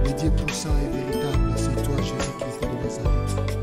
Le Dieu puissant et véritable, c'est toi, Jésus-Christ de Nazareth.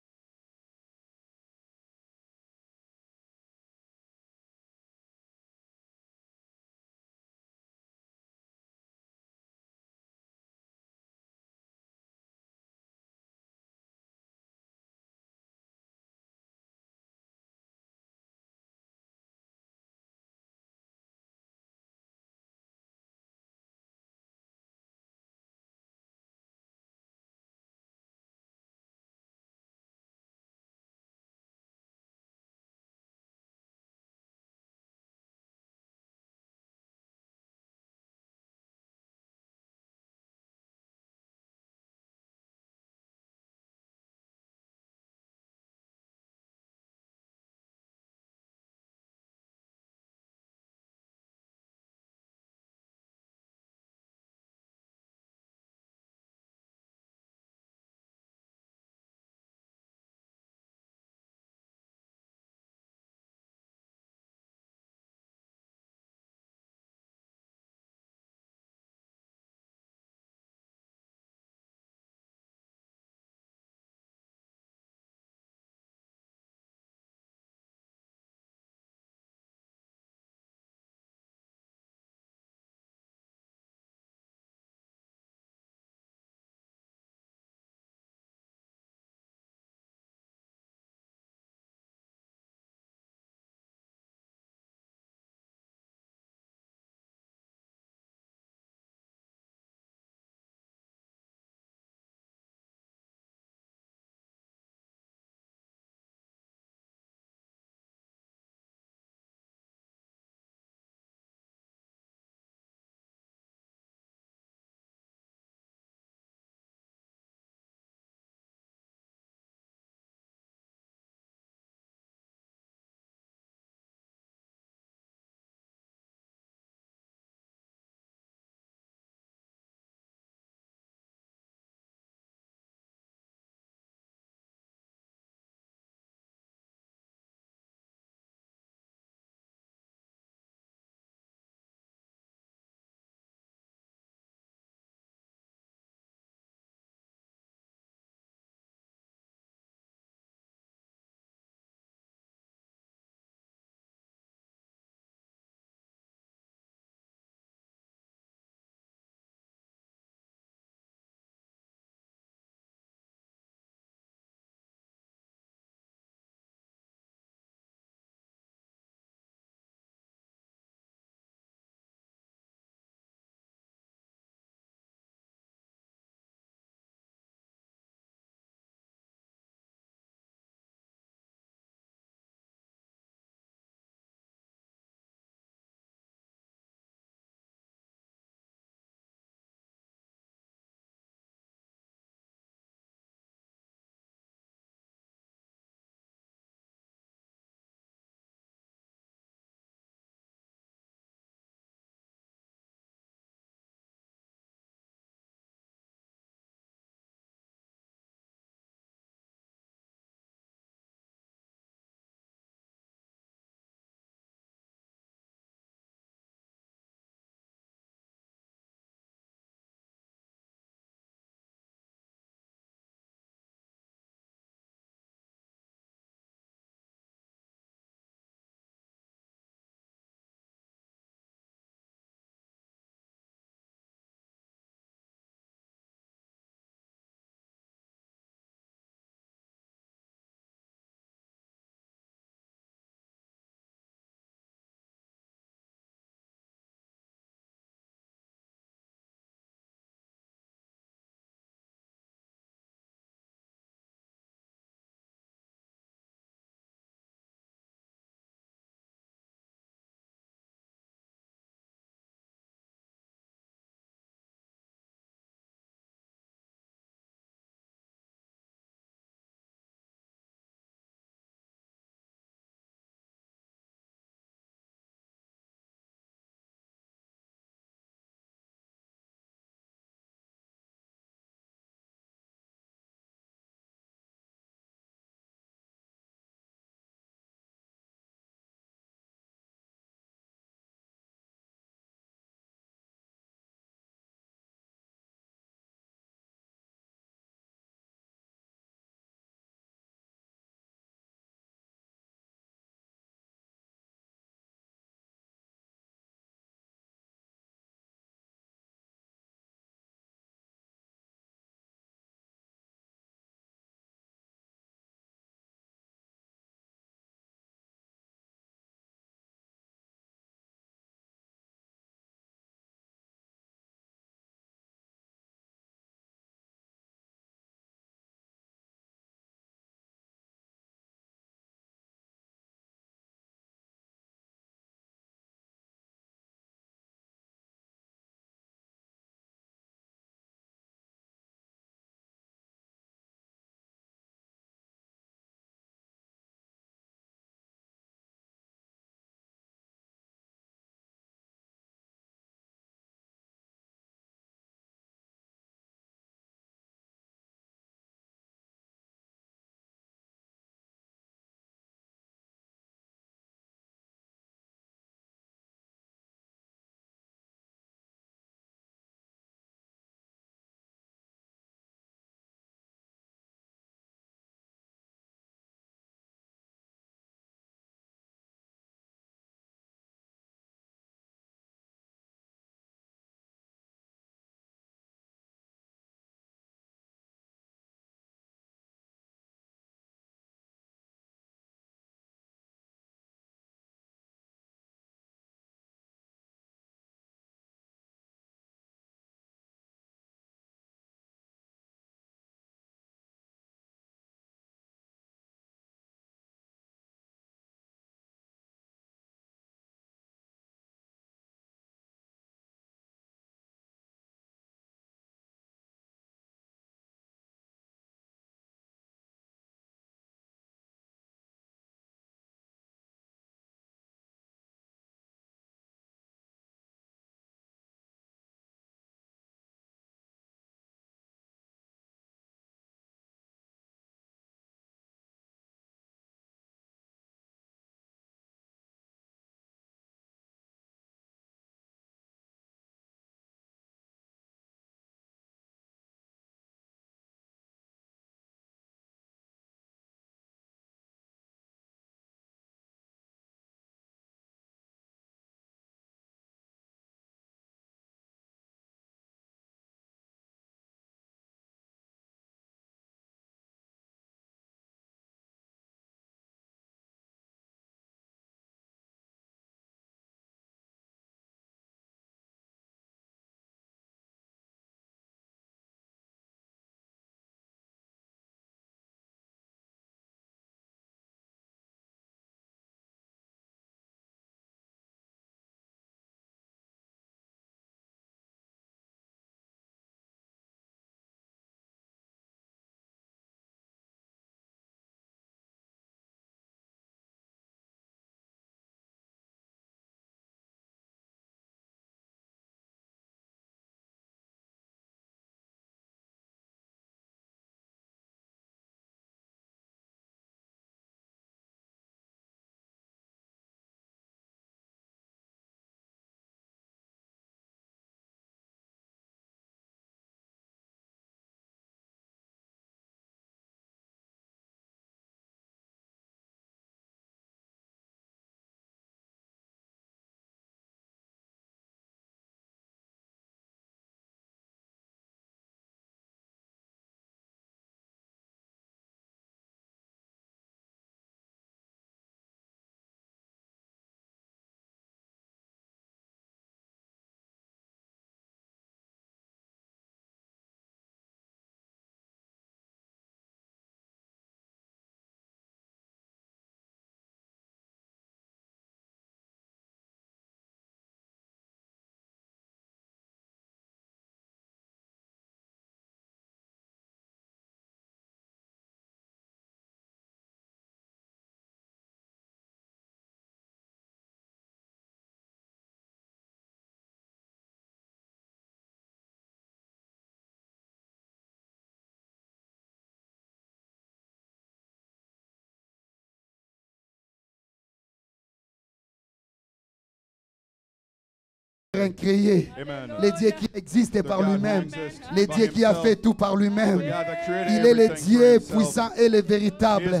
incréé, le Dieu qui existe par lui-même, le Dieu qui a fait tout par lui-même. Il est le Dieu puissant et le véritable.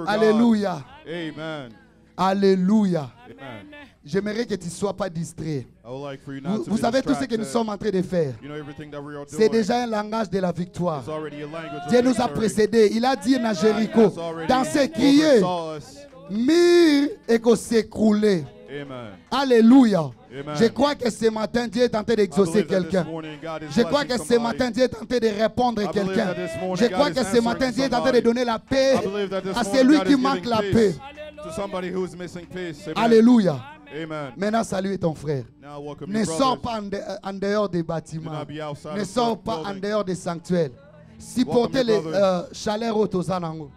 Alléluia. Alléluia. J'aimerais que tu ne sois pas distrait. Vous savez tout ce que nous sommes en train de faire. C'est déjà un langage de la victoire. Dieu nous a précédés. Il a dit à Jéricho, dans ses criers, mire et qu'on s'écroulait. Alléluia. Je crois que ce matin, Dieu est en train d'exaucer quelqu'un. Je crois que ce matin, Dieu est en train de répondre à quelqu'un. Je crois que ce matin, Dieu est en train de donner la paix à celui qui manque la paix. Alléluia. Maintenant, salue ton frère. Ne sors pas en dehors des bâtiments. Ne sors pas en dehors des sanctuaires. Supportez les chaleurs aux anangos.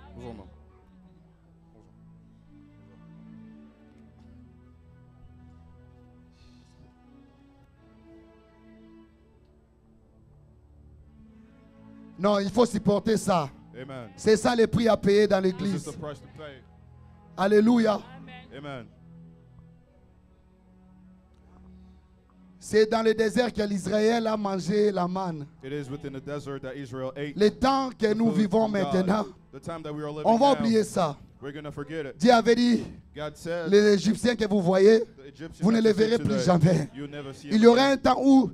Non, il faut supporter ça. C'est ça le prix à payer dans l'église. Alléluia. C'est dans le désert que l'Israël a mangé la manne. Le temps que nous vivons maintenant, on va oublier ça. Dieu avait dit, les Égyptiens que vous voyez, vous ne les verrez plus jamais. Il y aura un temps où,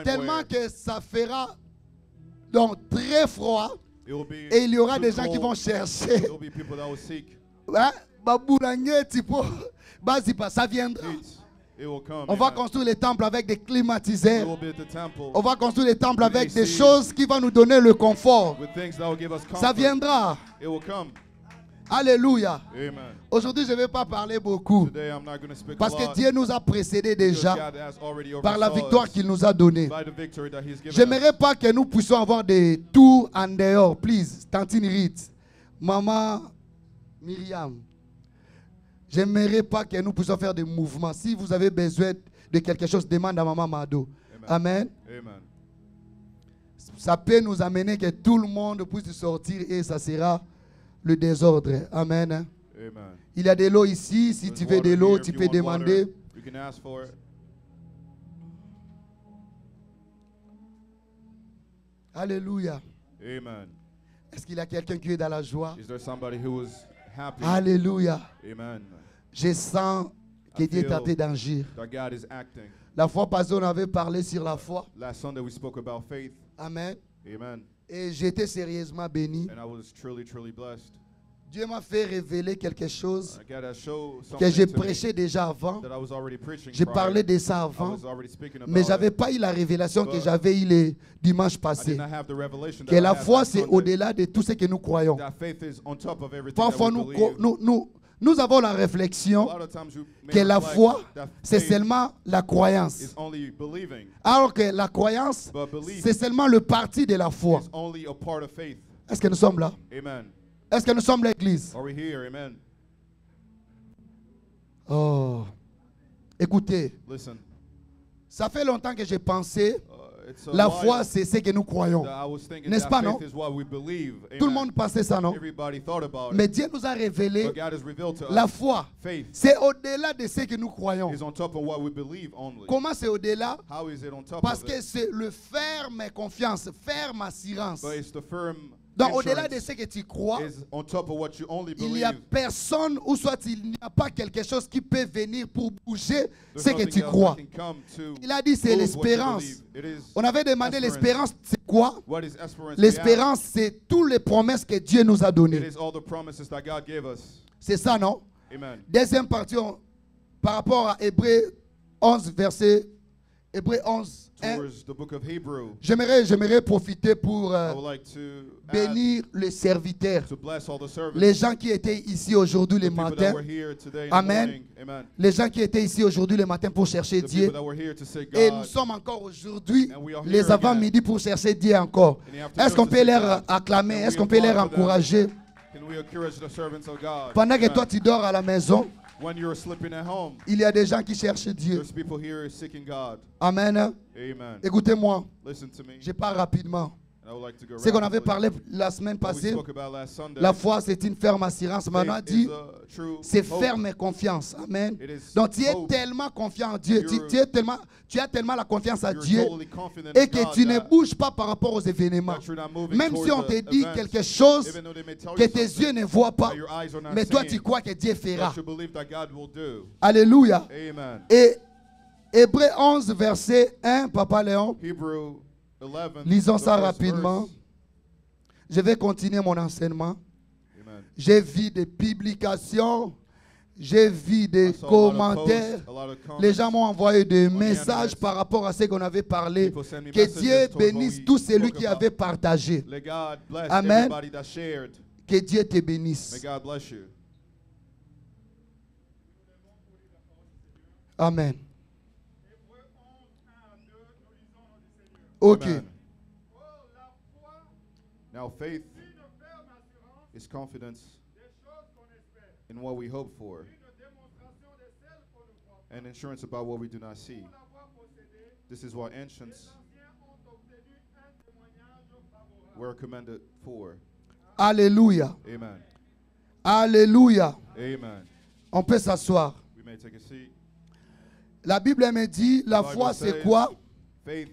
tellement que ça fera donc très froid, et il y aura des gens qui vont chercher. Ça viendra. On va construire les temples avec des climatiseurs. On va construire les temples avec des choses qui vont nous donner le confort. Ça viendra. Alléluia. Aujourd'hui, je ne vais pas parler beaucoup. Parce que Dieu nous a précédés déjà par la victoire qu'il nous a donnée. Je n'aimerais pas que nous puissions avoir des tours en dehors. Please, Tantine Rit, Maman Myriam. Je n'aimerais pas que nous puissions faire des mouvements. Si vous avez besoin de quelque chose, demande à Maman Mado. Amen. Ça peut nous amener que tout le monde puisse sortir et ça sera le désordre. Amen. Il y a de l'eau ici. Si tu veux de l'eau, tu peux demander. Alléluia. Est-ce qu'il y a quelqu'un qui est dans la joie? Alléluia. Je sens que Dieu est en train d'agir. La fois passée, on avait parlé sur la foi. Amen. Et j'étais sérieusement béni. Dieu m'a fait révéler quelque chose que j'ai prêché déjà avant. J'ai parlé de ça avant, mais je n'avais pas eu la révélation que j'avais eu le dimanche passé. Que la foi, c'est au-delà de tout ce que nous croyons. Parfois, nous avons la réflexion que la foi, c'est seulement la croyance. Alors que la croyance, c'est seulement le parti de la foi. Est-ce que nous sommes là? Est-ce que nous sommes l'église? Oh. Écoutez. Ça fait longtemps que j'ai pensé, la foi, c'est ce que nous croyons. N'est-ce pas, non? Tout le monde pensait ça, non? Mais Dieu nous a révélé la foi. C'est au-delà de ce que nous croyons. Comment c'est au-delà? Parce que c'est le ferme confiance, ferme assurance. Donc, au-delà de ce que tu crois, il n'y a personne ou soit il n'y a pas quelque chose qui peut venir pour bouger ce que tu crois. Il a dit c'est l'espérance. On avait demandé l'espérance, c'est quoi? L'espérance, c'est toutes les promesses que Dieu nous a données. C'est ça, non? Deuxième partie, par rapport à Hébreux 11, verset Hébreux 11. J'aimerais profiter pour bénir les serviteurs, les gens qui étaient ici aujourd'hui le matin. Amen. Les gens qui étaient ici aujourd'hui le matin pour chercher Dieu. Et nous sommes encore aujourd'hui, les avant-midi, pour chercher Dieu encore. Est-ce qu'on peut leur acclamer? Est-ce qu'on peut leur encourager? Pendant que toi tu dors à la maison, il y a des gens qui cherchent Dieu. Amen. Écoutez-moi. Je parle rapidement. Ce qu'on avait parlé la semaine passée, la foi c'est une ferme assurance. Maintenant dit, c'est ferme confiance. Amen. Donc tu es tellement confiant en Dieu, tu as tellement la confiance à Dieu et que tu ne bouges pas par rapport aux événements. Même si on te dit quelque chose que tes yeux ne voient pas, mais toi tu crois que Dieu fera. Alléluia. Et Hébreux 11, verset 1, Papa Léon. Lisons ça rapidement. Je vais continuer mon enseignement. J'ai vu des publications, j'ai vu des commentaires. Les gens m'ont envoyé des messages par rapport à ce qu'on avait parlé. Que Dieu bénisse tous celui qui avait partagé. Amen. Que Dieu te bénisse. Amen. Ok. Now faith is confidence in what we hope for, and insurance about what we do not see. This is what ancients were commended for. Alléluia. Amen. Alléluia. Amen. On peut s'asseoir. We may take a seat. La Bible me dit, la foi c'est quoi? Faith.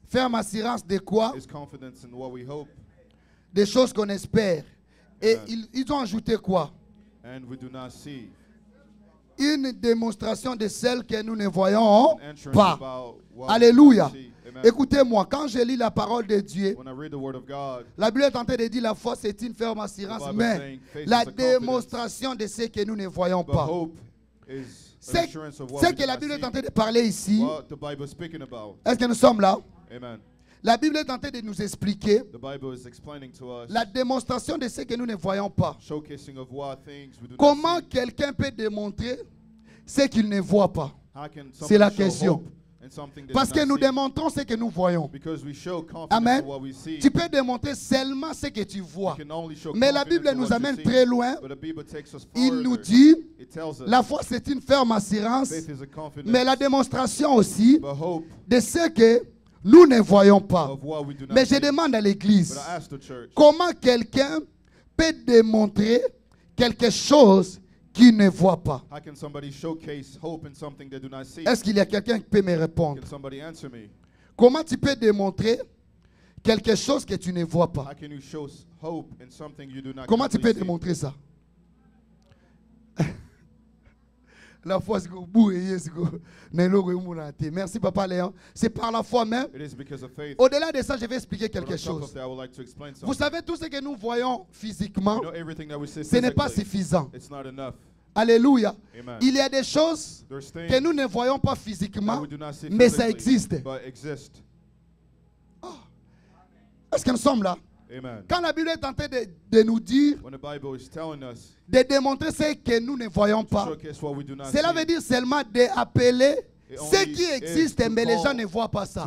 Ferme assurance de quoi? Is confidence in what we hope. Des choses qu'on espère. Et ils ont ajouté quoi? And we do not see. Une démonstration de celle que nous ne voyons pas. Alléluia. Écoutez-moi, quand je lis la parole de Dieu, la Bible est en train de dire la foi c'est une ferme assurance, mais la démonstration de ce que nous ne voyons pas. C'est que la Bible est en train de parler ici. Est-ce que nous sommes là? Amen. La Bible est en train de nous expliquer la démonstration de ce que nous ne voyons pas. Comment quelqu'un peut démontrer ce qu'il ne voit pas? C'est la question. Parce que nous démontrons ce que nous voyons. Amen. Tu peux démontrer seulement ce que tu vois. Mais la Bible nous amène très loin. Il nous dit, la foi c'est une ferme assurance, mais la démonstration aussi de ce que nous ne voyons pas. Mais je demande à l'église, comment quelqu'un peut démontrer quelque chose qu'il ne voit pas? Est-ce qu'il y a quelqu'un qui peut me répondre? Comment tu peux démontrer quelque chose que tu ne vois pas? Comment tu peux démontrer ça? La foi, c'est merci Papa Léon. C'est par la foi même. Au-delà de ça, je vais expliquer quelque chose. Vous savez, tout ce que nous voyons physiquement, ce n'est pas suffisant. Alléluia. Il y a des choses que nous ne voyons pas physiquement, mais ça existe. Oh. Est-ce que nous sommes là? Amen. Quand la Bible est en train de nous dire, de démontrer ce que nous ne voyons pas, cela veut dire seulement d'appeler ce qui existe, mais les gens ne voient pas ça.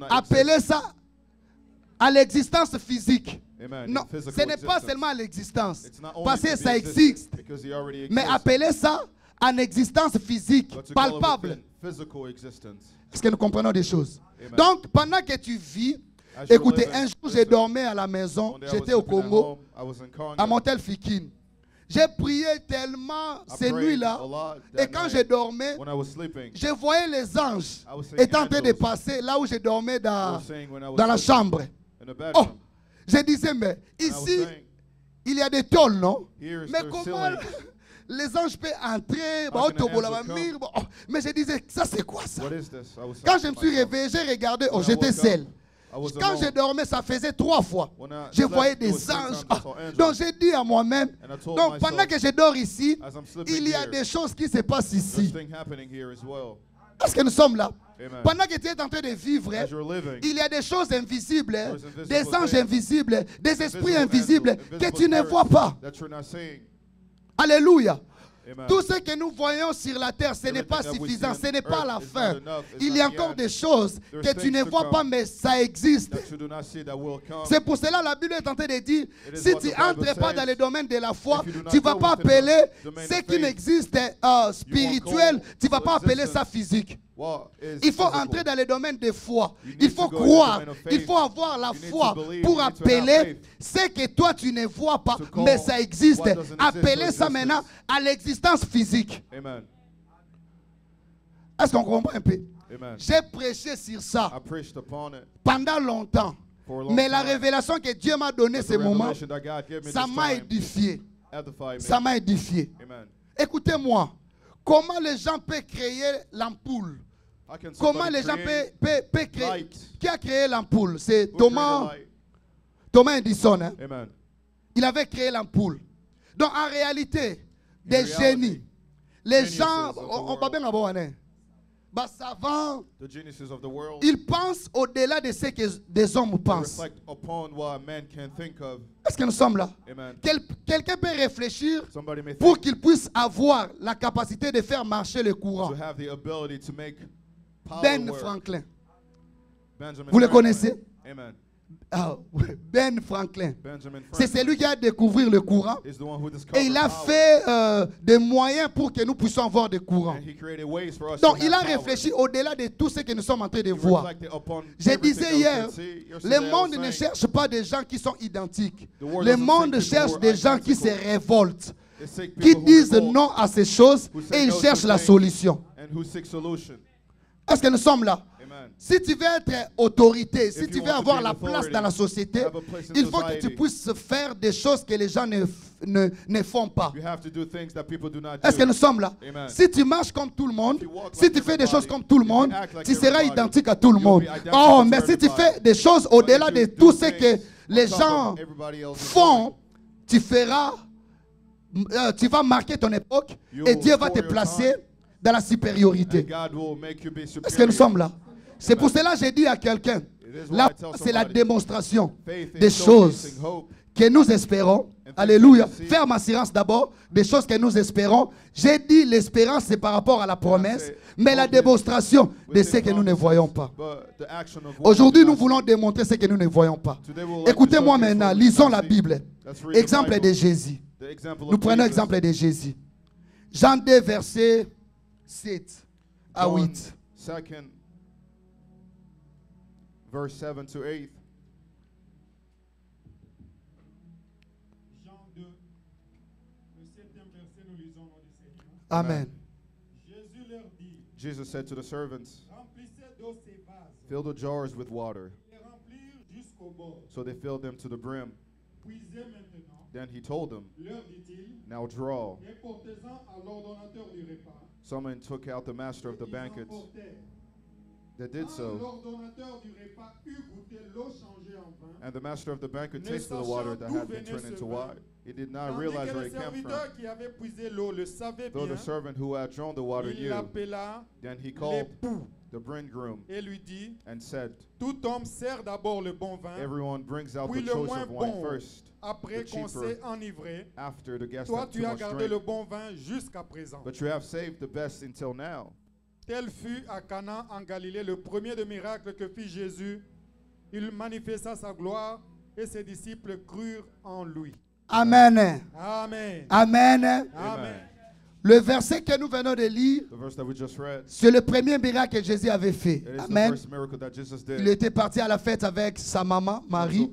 Appeler ça à l'existence physique. Non, ce n'est pas seulement à l'existence, parce que ça existe, mais appeler ça en existence physique, palpable. Est-ce que nous comprenons des choses? Donc, pendant que tu vis, écoutez, un jour, j'ai dormi à la maison, j'étais au Congo, à Montelfikine. J'ai prié tellement ces nuits-là, et quand je dormais, je voyais les anges étant en train de passer là où je dormais dans la chambre. Oh, je disais, mais ici, il y a des tôles, non? Mais comment les anges peuvent entrer? Mais je disais, ça c'est quoi ça? Quand je me suis réveillé, j'ai regardé, oh, j'étais seul. Quand je dormais, ça faisait 3 fois. Je voyais des anges. Donc j'ai dit à moi-même, donc pendant que je dors ici, il y a des choses qui se passent ici. Est-ce que nous sommes là? Pendant que tu es en train de vivre, il y a des choses invisibles, des anges invisibles, des esprits invisibles que tu ne vois pas. Alléluia. Amen. Tout ce que nous voyons sur la terre, ce n'est pas suffisant, ce n'est pas la fin. Il y a encore des choses que tu ne vois pas, mais ça existe. C'est pour cela que la Bible est en train de dire, si tu n'entres pas dans le domaine de la foi, tu ne vas pas appeler ce qui n'existe spirituel, tu ne vas pas appeler ça physique. Il faut entrer dans le domaine de foi. Il faut croire. Il faut avoir la foi pour appeler ce que toi tu ne vois pas, mais ça existe. Appeler ça maintenant à l'existence physique. Est-ce qu'on comprend un peu? J'ai prêché sur ça pendant longtemps. Mais la révélation que Dieu m'a donnée ce moment, ça m'a édifié. Ça m'a édifié. Écoutez-moi. Comment les gens peuvent créer l'ampoule? Comment les gens peuvent créer? Qui a créé l'ampoule? C'est Thomas Edison. Hein? Il avait créé l'ampoule. Donc en réalité, des génies. Les gens, on va bien avoir un savants, ils pensent au-delà de ce que des hommes pensent. Est-ce que nous sommes là? Quelqu'un peut réfléchir pour qu'il puisse avoir la capacité de faire marcher le courant. Ben Franklin. Vous le connaissez? Ben Franklin. C'est celui qui a découvert le courant. Et il a fait des moyens pour que nous puissions avoir des courants. Donc il a réfléchi au-delà de tout ce que nous sommes en train de voir. Je disais hier, le monde ne cherche pas des gens qui sont identiques. Le monde cherche des gens qui se révoltent, qui disent non à ces choses et ils cherchent la solution. Est-ce que nous sommes là? Si tu veux être autorité, si tu veux avoir la place dans la société, il faut que tu puisses faire des choses que les gens ne font pas. Est-ce que nous sommes là? Si tu marches comme tout le monde, si tu fais des choses comme tout le monde, tu seras identique à tout le monde. Oh, mais si tu fais des choses au-delà de tout ce que les gens font, tu vas marquer ton époque et Dieu va te placer dans la supériorité. Est-ce que nous sommes là? C'est pour cela que j'ai dit à quelqu'un, là, c'est la démonstration des choses que nous espérons. Alléluia. Ferme assurance d'abord des choses que nous espérons. J'ai dit l'espérance, c'est par rapport à la promesse, mais la démonstration de ce que nous ne voyons pas. Aujourd'hui, nous voulons démontrer ce que nous ne voyons pas. Écoutez-moi maintenant, lisons la Bible. Exemple de Jésus. Nous prenons exemple de Jésus. Jean 2, verset 7 à 8. Verse 7 to 8. Jean 2, le 7e verset, nous lisons au Seigneur. Amen. Jésus leur dit, Jesus said to the servants, remplissez d'eau ces vases, fill the jars with water. et remplir jusqu'au bord. So they filled them to the brim. Puisez maintenant, Then he told them, leur dit-il, now draw. et portez-en à l'ordonnateur du repas. Someone took out the master of the banquet. That did so. And the master of the banquet tasted the water that had been turned into wine. He did not realize where it came from. Though the servant who had drawn the water knew, then he called the bridegroom and said, everyone brings out the choice of wine first, the cheaper, after the guest have too much drink. But you have saved the best until now. Tel fut à Cana en Galilée le premier des miracles que fit Jésus. Il manifesta sa gloire et ses disciples crurent en lui. Amen. Amen. Amen. Amen. Le verset que nous venons de lire, c'est le premier miracle que Jésus avait fait. Amen. Il était parti à la fête avec sa maman, Marie.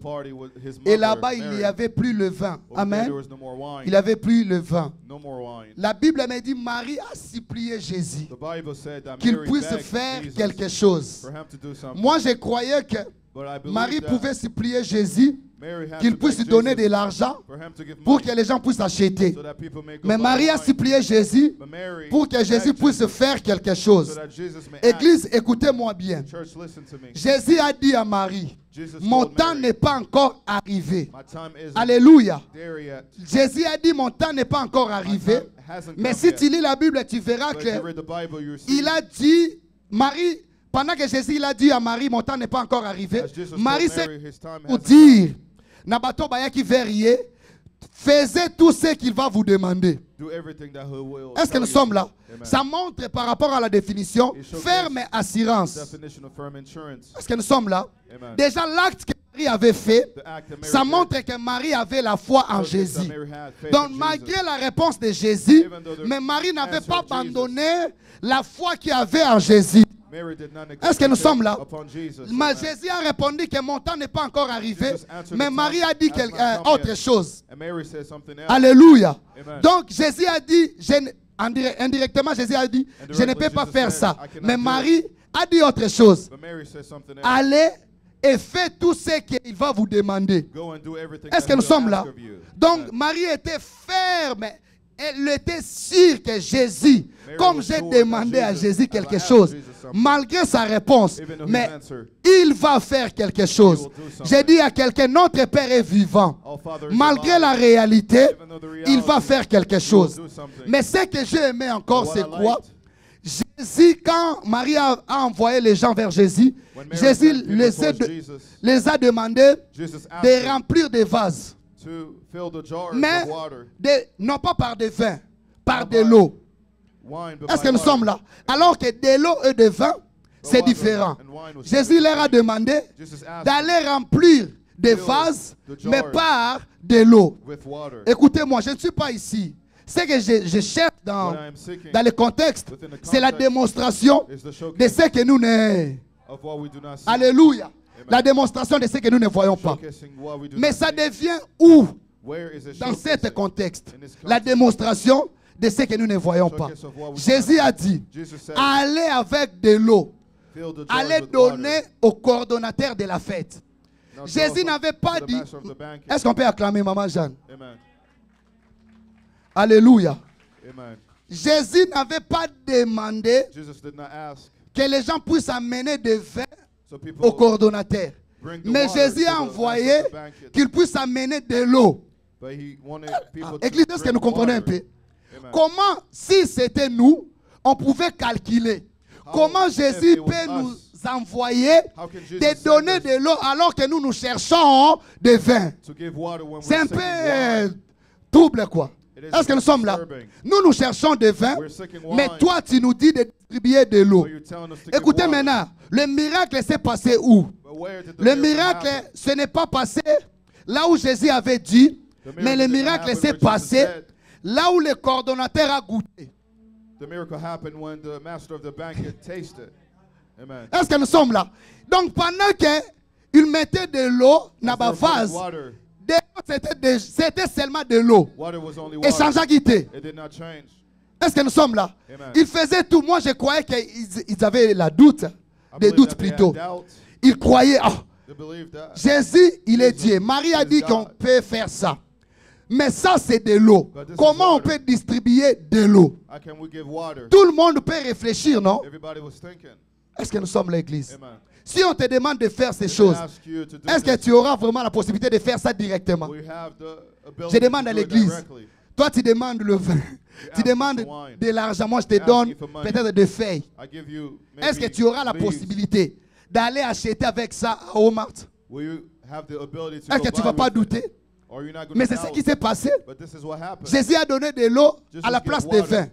Et là-bas, il n'y avait plus le vin. Amen. Il n'y avait plus le vin. La Bible me dit, Marie a supplié Jésus qu'il puisse faire quelque chose. Moi, je croyais que Marie pouvait supplier Jésus qu'il puisse lui donner de l'argent pour que les gens puissent acheter. Mais Marie a supplié Jésus pour que Jésus puisse faire quelque chose. Église, écoutez-moi bien. Jésus a dit à Marie, mon temps n'est pas encore arrivé. Alléluia. Jésus a dit, mon temps n'est pas encore arrivé. Mais si tu lis la Bible, tu verras qu'il a dit, Marie, pendant que Jésus il a dit à Marie, mon temps n'est pas encore arrivé, Marie s'est pour dire, Nabato Bayaki Verrier, faisait tout ce qu'il va vous demander. Est-ce que nous sommes là? Ça montre par rapport à la définition ferme assurance. Est-ce que nous sommes là? Déjà l'acte que Marie avait fait, ça montre que Marie avait la foi en Jésus. Donc malgré la réponse de Jésus, mais Marie n'avait pas abandonné la foi qu'il avait en Jésus. Est-ce que nous sommes là? Mais Jésus a répondu que mon temps n'est pas encore arrivé, mais Marie a dit autre chose. Alléluia. Donc Jésus a dit, indirectement Jésus a dit, je ne peux pas faire ça. Mais Marie a dit autre chose. Allez et faites tout ce qu'il va vous demander. Est-ce que nous sommes là? Donc Marie était ferme. Elle était sûre que Jésus, comme j'ai demandé à Jésus quelque chose, malgré sa réponse, mais il va faire quelque chose. J'ai dit à quelqu'un, notre Père est vivant. Malgré la réalité, il va faire quelque chose. Mais ce que j'ai aimé encore, c'est quoi? Jésus, quand Marie a envoyé les gens vers Jésus, Jésus les a demandé de remplir des vases. Mais non pas par des vins, par de l'eau. Est-ce que nous sommes là? Alors que de l'eau et de vin, c'est différent. Jésus leur a demandé d'aller remplir des vases, mais par de l'eau. Écoutez-moi, je ne suis pas ici. Ce que je cherche dans le contexte, c'est la démonstration de ce que nous ne... Alléluia. La démonstration de ce que nous ne voyons pas. Mais ça devient où? Dans ce contexte. La démonstration de ce que nous ne voyons pas. Jésus a dit, allez avec de l'eau. Allez donner au coordonnateur de la fête. Jésus n'avait pas dit... Est-ce qu'on peut acclamer Maman Jeanne? Alléluia. Jésus n'avait pas demandé que les gens puissent amener des vins au coordonnateur. Mais Jésus a envoyé qu'il puisse amener de l'eau. Église, est-ce que nous comprenons un peu? Comment, si c'était nous, on pouvait calculer? Comment Jésus peut nous envoyer de donner de l'eau alors que nous cherchons des vins? C'est un peu trouble, quoi. Est-ce que nous sommes là? Nous cherchons des vins, mais toi tu nous dis de distribuer de l'eau. Écoutez maintenant, le miracle s'est passé où? Le miracle, ce n'est pas passé là où Jésus avait dit, mais le miracle s'est passé là où le coordonnateur a goûté. Est-ce que nous sommes là? Donc pendant qu'il mettait de l'eau dans ma vase, c'était seulement de l'eau. Et ça n'a quitté. Est-ce que nous sommes là? Ils faisaient tout. Moi, je croyais qu'ils avaient la doute. Des doutes plutôt. Ils croyaient, Jésus, il est Dieu. Marie a dit qu'on peut faire ça. Mais ça, c'est de l'eau. Comment on peut distribuer de l'eau? Tout le monde peut réfléchir, non? Est-ce que nous sommes l'église? Si on te demande de faire ces choses, est-ce que tu auras vraiment la possibilité de faire ça directement? Je demande à l'église. Toi, tu demandes le vin. Tu demandes de l'argent. Moi, je te donne peut-être des feuilles. Est-ce que tu auras la possibilité d'aller acheter avec ça à Walmart? Est-ce que tu ne vas pas douter? Mais c'est ce qui s'est passé. Jésus a donné de l'eau à la place de vin.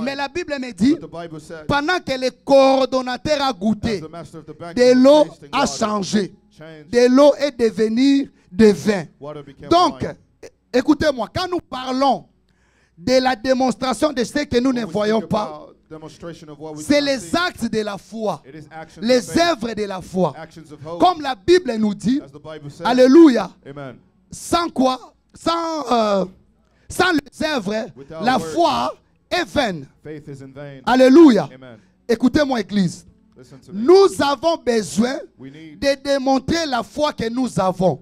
Mais la Bible me dit, pendant que le coordonnateur a goûté, de l'eau a changé. De l'eau est devenue de vin. Donc, écoutez-moi, quand nous parlons de la démonstration de ce que nous ne voyons pas, c'est les actes de la foi, les œuvres de la foi. Comme la Bible nous dit, alléluia, sans quoi, sans les œuvres, la foi est vaine. Alléluia. Écoutez-moi, église. Nous avons besoin de démontrer la foi que nous avons.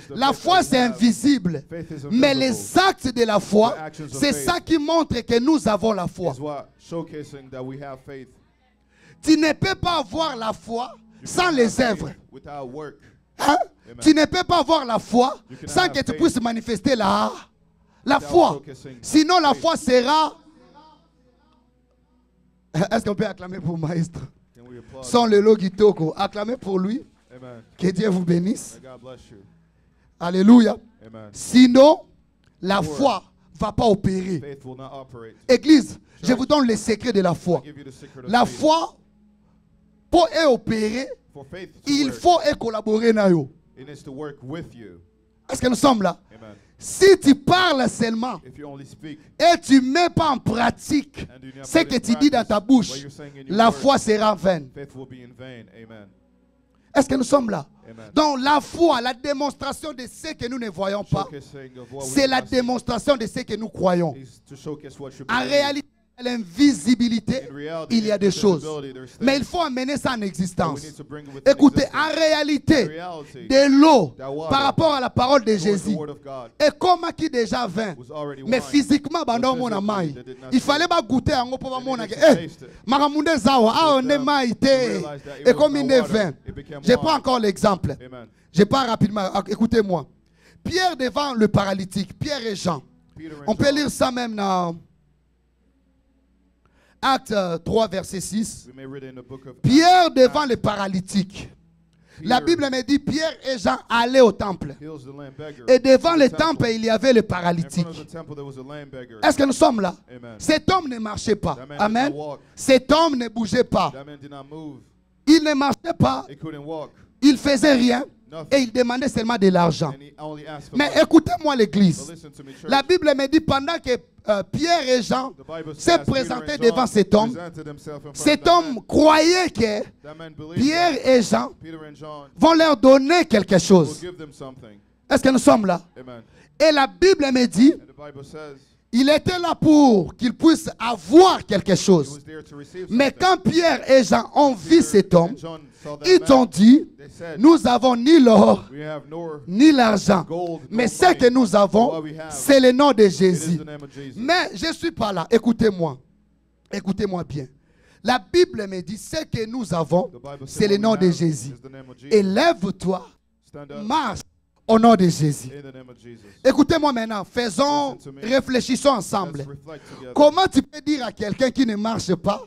La foi, c'est invisible. Mais les actes de la foi, c'est ça qui montre que nous avons la foi. Tu ne peux pas avoir la foi sans les œuvres. Hein? Tu ne peux pas avoir la foi sans que tu puisses manifester la foi. Sinon, la foi sera... Est-ce qu'on peut acclamer pour Maestro? Sans le logitoko. Acclamez pour lui. Que Dieu vous bénisse. Alléluia. Sinon, la foi ne va pas opérer. Église, je vous donne les secrets de la foi. La foi, pour opérer, il faut collaborer. It needs to work with you. Est-ce que nous sommes là? Amen. Si tu parles seulement If you only speak, et tu ne mets pas en pratique ce que tu dis dans ta bouche, la foi sera vaine. faith will be in vain. Amen. Est-ce que nous sommes là? Amen. Donc la foi, la démonstration de ce que nous ne voyons pas, Showcasing of what we c'est la cannot see démonstration de ce que nous croyons. is to showcase what you En believe. réalité, l'invisibilité, In reality, il y a des choses. invisibility, there's Mais il things. faut amener ça en But we existence. need to bring it within Écoutez, existence. en réalité, In reality, de l'eau that water par rapport à la parole de towards the Jésus, word of God et comme qui déjà vint, was already mais wine. physiquement, pendant But mon physically, amai, they did not il see fallait it. pas goûter en pour They mon needed to eh, taste it. maramunde zawa, ah on est maïté, realized that it et was comme not il est water, vin. it became Je wine. prends encore l'exemple. Amen. Je pars rapidement. Écoutez-moi. Pierre devant le paralytique, Pierre et Jean. Peter and On peut John, lire ça même dans Acte 3, verset 6. we may read it in the book of Pierre devant Acts. le paralytique. Peter La Bible me dit Pierre et Jean allaient au temple. heals the lame beggar. Et devant in le the temple, il y avait le In front of the paralytique. temple, there was a lame beggar. Est-ce que nous sommes là? Amen. Cet homme ne marchait pas. That man Amen. did not walk. Cet homme ne bougeait pas. That man did not move. Il ne marchait pas. He couldn't walk. Il faisait rien. Nothing. Et il demandait seulement de l'argent. And he only asked for Mais money. écoutez-moi l'église. But listen to me, church. La Bible me dit pendant que Pierre et Jean The Bible se says Peter présentaient and devant John cet homme, presented themselves in front of cet that homme man. croyait que That man believed Pierre that et Jean Peter and John vont leur donner quelque will chose. give them something. Est-ce que nous sommes là? Amen. Et la Bible me dit, And the Bible says il était là pour qu'ils puissent avoir quelque he chose. was there to receive Mais something. quand Pierre et Jean ont vu Peter cet homme, and John saw that ils man, ont dit, they said, nous avons ni l'or, we have nor ni l'argent. gold, Mais nor ce money. que nous avons, What we have, c'est le nom de it is Jésus. the name of Jesus. Mais je ne suis pas là. Écoutez-moi. Écoutez-moi bien. La Bible me dit, ce que nous avons, The Bible says c'est le what nom we de have Jésus. is the name of Jesus. Élève-toi, Stand up marche au nom de Jésus. in the name of Jesus. Écoutez-moi maintenant. Faisons, Listen to me. réfléchissons ensemble. Let's reflect together. Comment tu peux dire à quelqu'un qui ne marche pas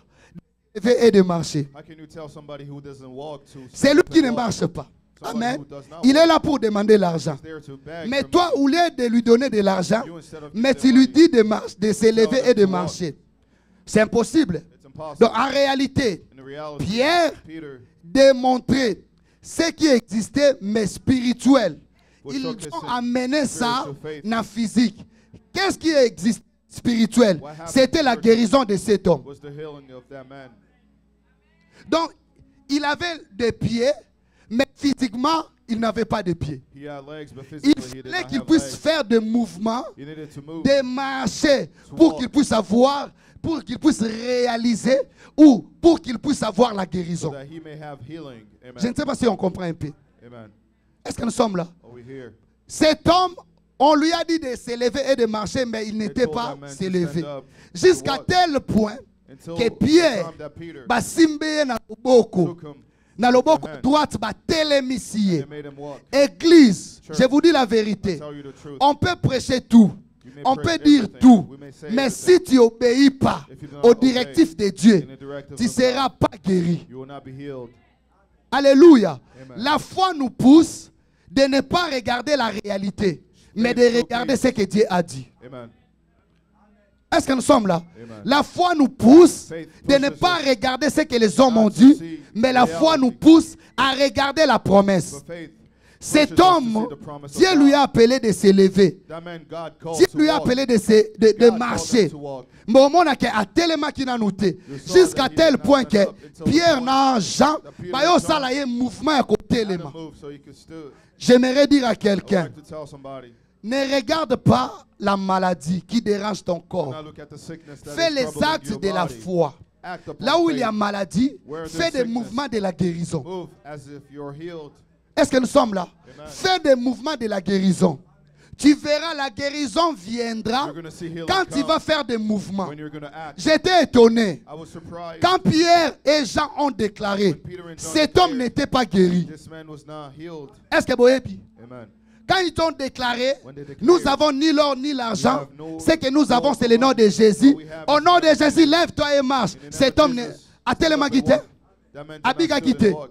de se lever et de marcher? How can you tell somebody who doesn't walk to C'est lui stand up qui and ne walk? marche pas. Somebody Amen. who does not Il est walk là pour demander l'argent. is there to beg Mais for toi, money. au lieu de lui donner de l'argent, You, instead of mais giving tu lui money, dis de se lever et de marcher. C'est impossible. it's impossible. Donc en réalité, In reality, Pierre Peter démontrait ce qui existait mais spirituel. was Ils showcasing ont amené ça spiritual faith. dans la physique. Qu'est-ce qui existe spirituel? What happened C'était la spiritually guérison de cet homme. was the healing of that man. Donc, il avait des pieds, mais physiquement, il n'avait pas de pieds. He had legs, but Il physically he did fallait not qu'il have puisse legs. faire des mouvements, He needed to move des marcher, To pour walk. qu'il puisse avoir, pour qu'il puisse réaliser ou pour qu'il puisse avoir la so guérison. that he may have healing. Je Amen. ne sais pas si on comprend un peu. Amen. Est-ce que nous sommes là? Are we here? Cet homme, on lui a dit de se lever et de marcher, mais il n'était told pas that man se to lever. stand up, Jusqu'à to walk. tel point Until que the Pierre time that Peter basimbeye na loboko. took him Na loboko hand. droite batelemisiye. and made him walk. Église, Church, je vous dis la vérité. Tell you the truth. On peut prêcher tout. You may On pray peut dire everything. tout. We may say Mais everything. si tu n'obéis pas If you do not aux obey directifs de in Dieu, the directives tu ne of seras God, pas guéri. you will not be healed. Alléluia. Amen. La foi nous pousse de ne pas regarder la réalité, mais de regarder ce que Dieu a dit. Amen. Est-ce que nous sommes là? Amen. La foi nous pousse Faith de ne pushes pas us regarder ce que les hommes not ont to dit, see mais la foi reality. nous pousse à regarder la promesse. But faith Cet pushes us to homme, see the promise of Dieu God. lui a appelé de se lever. That man God called Dieu to lui a walk. appelé de God called marcher. him to walk. Mais au moment où a tellement qu'il a noté, jusqu'à tel point que Pierre n'a Jean, bayo sala ye mouvement à côté Had les to mains. move so he could stood. J'aimerais dire à I would quelqu'un, like to tell somebody, ne regarde pas la maladie qui dérange ton do corps. not look at the sickness that Fais is les troubling actes your de la body. foi. Act upon Là où il y a faith. maladie, Where fais there's des sickness, mouvements de la guérison. move as if you're healed. Est-ce que nous sommes là? Amen. Fais des mouvements de la guérison. Tu verras, la guérison viendra You're going to see healing quand tu come vas faire des mouvements. when you're going to act. J'étais étonné. I was surprised Quand Pierre et Jean ont déclaré, Peter and John cet homme declared, n'était pas guéri. this man was not healed. Est-ce que vous voyez? Amen. Quand ils ont déclaré, When they declared, nous avons ni l'or ni we l'argent, have no ce que nous avons, gold c'est le nom de Jésus. What we have Au is nom the de name of Jésus, lève-toi et marche. In the name Cet of homme Jesus, a tellement stand up and quitté, walk. That man did not Abiga stood and quitté, walk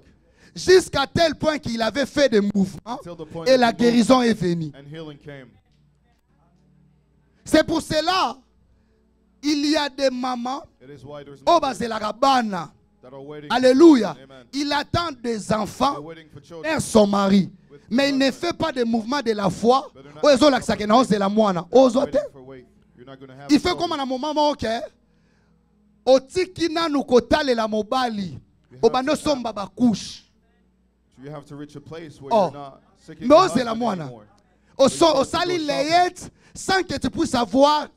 jusqu'à tel point qu'il avait fait des mouvements till the point et that la he moved guérison est venue. and healing came. C'est pour cela, il y a des mamans, It is why there's oh no bah c'est la rabana, Alléluia. Il attend des enfants et son mari. Mais il ne fait pas de mouvement de la foi. Il fait comme un moment où otikina nukotale la mobali. Obano somba ba couche. You have to reach a place where you're not sick mais la moine. Au sali layet sans que tu puisses avoir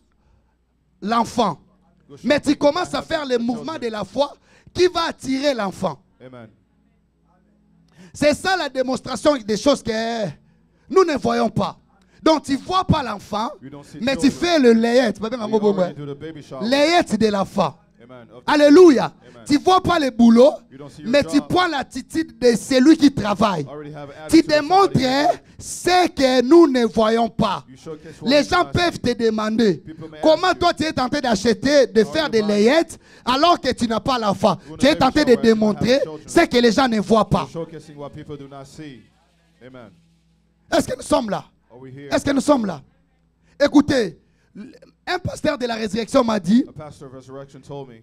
l'enfant. Mais tu commences à faire le mouvement de la foi qui va attirer l'enfant. C'est ça la démonstration des choses que nous ne voyons pas. Donc tu ne vois pas l'enfant, mais tu fais le layet. Layet de l'enfant. Alléluia. Tu ne vois pas le boulot, mais tu prends l'attitude de celui qui travaille. Tu démontres ce que nous ne voyons pas. Les gens peuvent te demander comment toi tu es tenté d'acheter, de faire des layettes alors que tu n'as pas la foi. Tu es tenté de démontrer ce que les gens ne voient pas. Est-ce que nous sommes là? Est-ce que nous sommes là? Écoutez. Un pasteur de la résurrection m'a dit,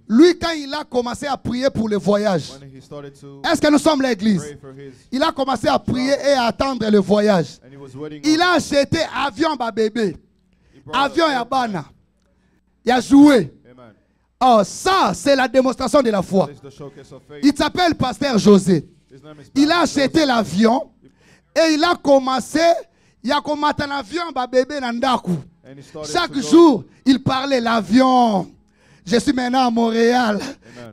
lui quand il a commencé à prier pour le voyage, est-ce que nous sommes l'église? Il a commencé à prier et à attendre le voyage. Il a acheté avion à bébé, avion à bana, il a joué. Oh, ça c'est la démonstration de la foi. Il s'appelle pasteur José. Il a acheté l'avion et il a commencé, il a commencé un avion à bébé Nandaku. Chaque jour, il parlait l'avion. Je suis maintenant à Montréal.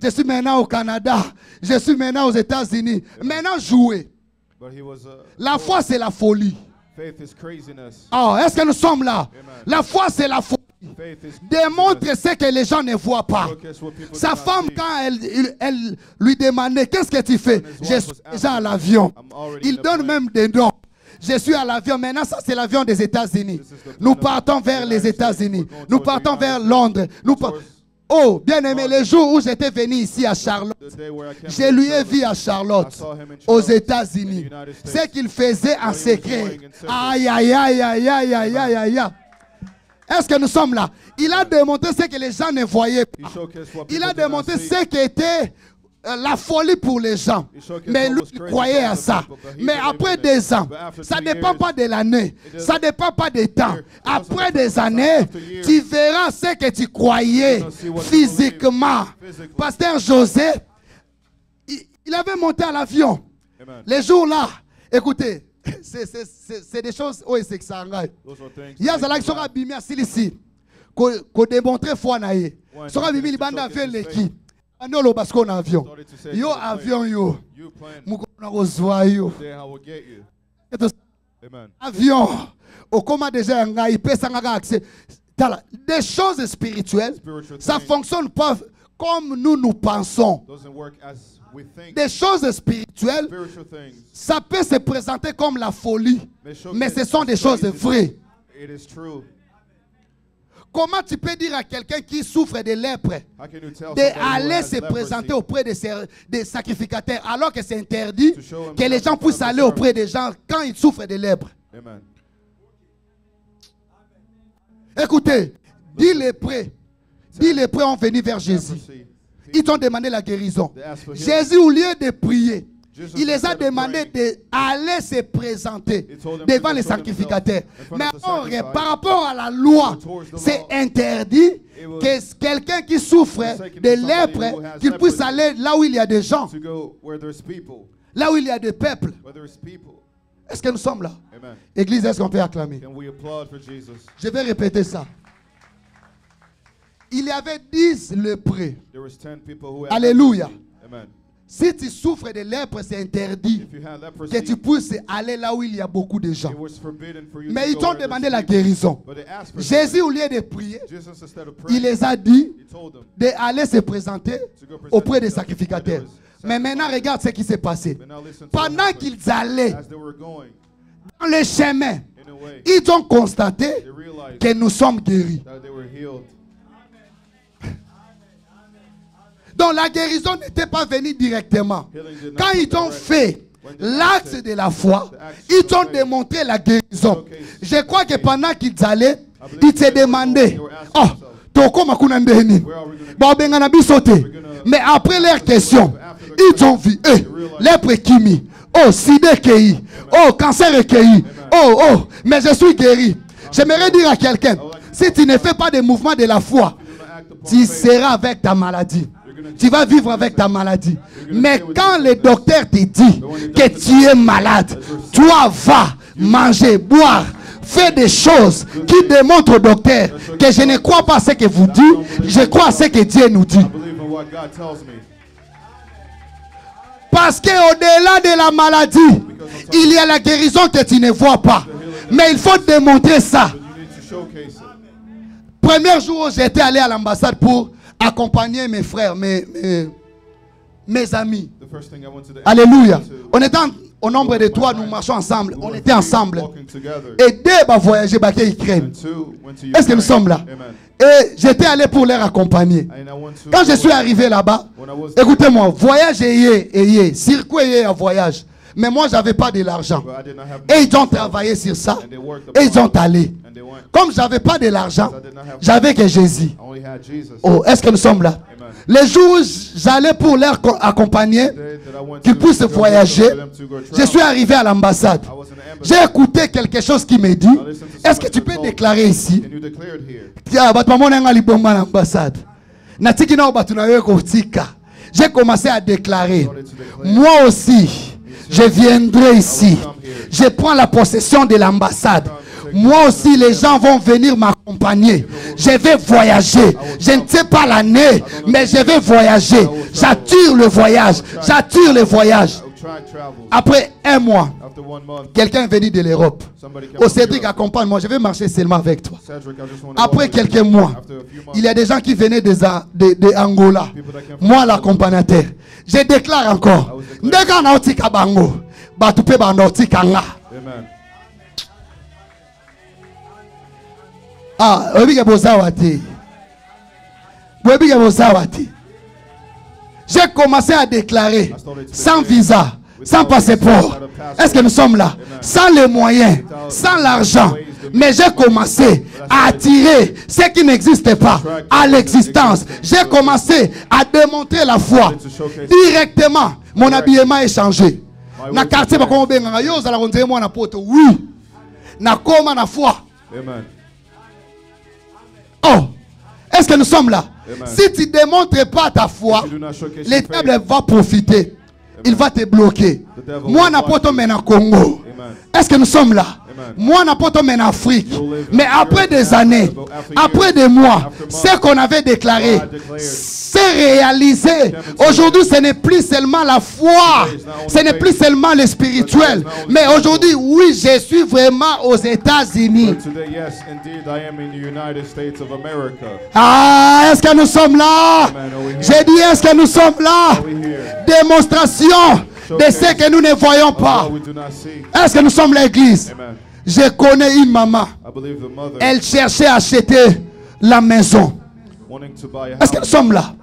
Je suis maintenant au Canada. Je suis maintenant aux États-Unis. Maintenant, jouer. La foi, c'est la folie. Oh, est-ce que nous sommes là? La foi, c'est la folie. Démontre ce que les gens ne voient pas. Sa femme, quand elle lui demandait, qu'est-ce que tu fais? Je suis déjà à l'avion. Il donne même des noms. Je suis à l'avion. Maintenant, ça, c'est l'avion des États-Unis. Nous partons vers les États-Unis. Nous partons vers Londres. Oh, bien aimé, le jour où j'étais venu ici à Charlotte, je lui ai vu à Charlotte, aux États-Unis. Ce qu'il faisait en secret. Aïe, aïe, aïe, aïe, aïe, aïe, aïe, aïe. Est-ce que nous sommes là? Il a démontré ce que les gens ne voyaient pas. Il a démontré ce qui était la folie pour les gens. Mais lui, il croyait à ça. Mais après des ans, ça ne dépend pas de l'année. Ça ne dépend pas des temps. Après des années, tu verras ce que tu croyais physiquement. Pasteur José, il avait monté à l'avion. Les jours-là, écoutez, c'est des choses où c'est que ça engage. Il y a des gens qui ont dit ici, qu'on démontre foi naïe. Sera bimi libanda fait l'équipe. Anolo parce qu'on a avion. Yo avion yo. Mukona kozwa yo. Avion. Au comment déjà ngai pesa ngaka accès. Des choses spirituelles, ça fonctionne pas comme nous pensons. Des choses spirituelles, ça peut se présenter comme la folie, mais ce sont des choses vraies. Comment tu peux dire à quelqu'un qui souffre de lèpre d'aller se présenter auprès des sacrificateurs alors que c'est interdit que les gens puissent aller auprès des gens quand ils souffrent de lèpre? Écoutez, 10 lépreux ont venu vers Jésus. Ils ont demandé la guérison. Jésus, au lieu de prier, il les a demandé d'aller se présenter devant les sacrificateurs. Mais par rapport à la loi, c'est interdit que quelqu'un qui souffre de lèpre, qu'il puisse aller là où il y a des gens, là où il y a des peuples. Est-ce que nous sommes là? Église, est-ce qu'on peut acclamer? Je vais répéter ça. Il y avait 10 lépreux. Alléluia. Si tu souffres de lèpre, c'est interdit que tu puisses aller là où il y a beaucoup de gens. Mais ils t'ont demandé la guérison. Jésus, au lieu de prier, il les a dit d'aller se présenter auprès des sacrificateurs. Mais maintenant, regarde ce qui s'est passé. Pendant qu'ils allaient dans le chemin, ils ont constaté que nous sommes guéris. Donc la guérison n'était pas venue directement. Quand ils ont fait l'acte de la foi, ils ont démontré la guérison. Je crois que pendant qu'ils allaient, ils se demandaient, oh, mais après leur question, Ils ont vu. Lèpre Kimi. Oh, sida Kei. Oh, cancer Kei. Oh, mais je suis guéri. J'aimerais dire à quelqu'un, si tu ne fais pas des mouvements de la foi, tu seras avec ta maladie. Tu vas vivre avec ta maladie. Mais quand le docteur te dit que tu es malade, toi va manger, boire, fais des choses qui démontrent au docteur que je ne crois pas à ce que vous dites, je crois à ce que Dieu nous dit. Parce qu'au-delà de la maladie, il y a la guérison que tu ne vois pas. Mais il faut démontrer ça. Premier jour où j'étais allé à l'ambassade pour accompagner mes frères, mes amis. Alléluia. On était au nombre de 3, nous marchons ensemble. On était ensemble. Et 2 va voyager à Ukraine. Est-ce que nous sommes là? Et j'étais allé pour les accompagner. Quand je suis arrivé là-bas, écoutez-moi, voyage et circuit à voyage. Mais moi, je n'avais pas de l'argent. Et ils ont travaillé sur ça. Et ils ont allé. Comme je n'avais pas de l'argent, j'avais que Jésus. Oh, est-ce que nous sommes là? Les jours où j'allais pour les accompagner, qu'ils puissent voyager, je suis arrivé à l'ambassade. J'ai écouté quelque chose qui me dit, est-ce que tu peux déclarer ici? J'ai commencé à déclarer, moi aussi, je viendrai ici. Je prends la possession de l'ambassade. Moi aussi, les gens vont venir m'accompagner. Je vais voyager. Je ne sais pas l'année, mais je vais voyager. J'attire le voyage. J'attire le voyage. Après 1 mois, quelqu'un est venu de l'Europe. Oh Cédric, accompagne-moi. Je vais marcher seulement avec toi. Après quelques mois, il y a des gens qui venaient de Angola. Moi, l'accompagnateur. Je déclare encore. Amen. Ah, j'ai commencé à déclarer sans visa, sans passeport. Est-ce que nous sommes là? Sans les moyens, sans l'argent. Mais j'ai commencé à attirer ce qui n'existe pas à l'existence. J'ai commencé à démontrer la foi. Directement, mon habillement est changé. Na quartier ba ko benga yo za la konze moi na poto. Oui. Na koma na foi. Amen. Oh, est-ce que nous sommes là? Amen. Si tu ne démontres pas ta foi, le diable va profiter. Il va te bloquer. Moi, je n'ai pas au Congo. Est-ce que nous sommes là? Moi, je n'ai pas en Afrique. Mais après des années, après des mois, ce qu'on avait déclaré, c'est réalisé. Aujourd'hui, ce n'est plus seulement la foi. Ce n'est plus seulement le spirituel. Mais aujourd'hui, oui, je suis vraiment aux États-Unis. Ah, est-ce que nous sommes là? J'ai dit, est-ce que nous sommes là? Démonstration de ce que nous ne voyons pas. Est-ce que nous sommes l'église? Je connais une maman. Elle cherchait à acheter la maison. Est-ce que nous sommes là?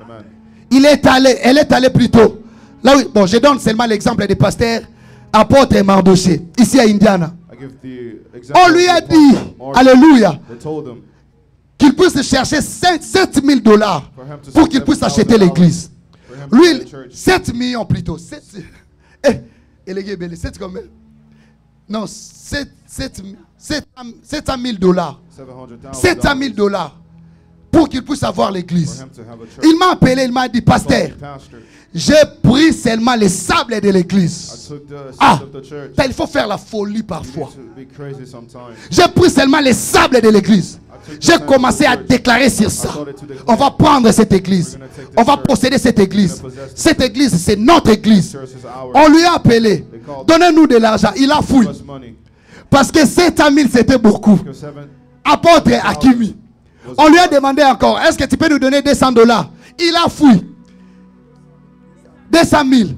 Elle est allée plutôt. Là, oui, bon, je donne seulement l'exemple des pasteurs apôtre Mardoché, ici à Indiana. On lui a dit, alléluia, qu'il puisse chercher 7 000 $ pour qu'il puisse acheter l'église. Lui, 7 millions plutôt. 7 combien? Non, 700 000 $. 700 000 $ pour qu'il puisse avoir l'église. Il m'a appelé, il m'a dit, pasteur, j'ai pris seulement les sables de l'église. Ah, il faut faire la folie parfois. J'ai pris seulement les sables de l'église. J'ai commencé à déclarer sur ça. On va prendre cette église. On va posséder cette église. Cette église, c'est notre église. On lui a appelé. Donnez-nous de l'argent. Il a fouillé. Parce que 700 000, c'était beaucoup. Apôtre Akimi. On lui a demandé encore, est-ce que tu peux nous donner 200 $? Il a fouillé. 200 000.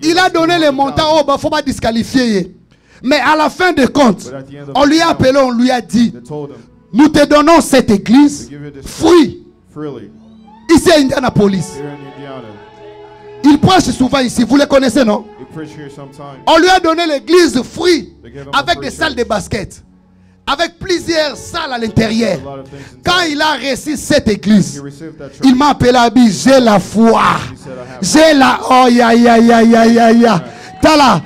Il a donné le montant. Oh, il ne faut pas disqualifier. Mais à la fin de compte, on lui a appelé, on lui a dit, nous te donnons cette église free. Ici à Indianapolis. Il prêche souvent ici. Vous le connaissez, non? On lui a donné l'église free avec des salles de basket. avec plusieurs salles à l'intérieur. Quand il a reçu cette église, il m'a appelé à dire, j'ai la foi. J'ai la... Oh, ya. Tala.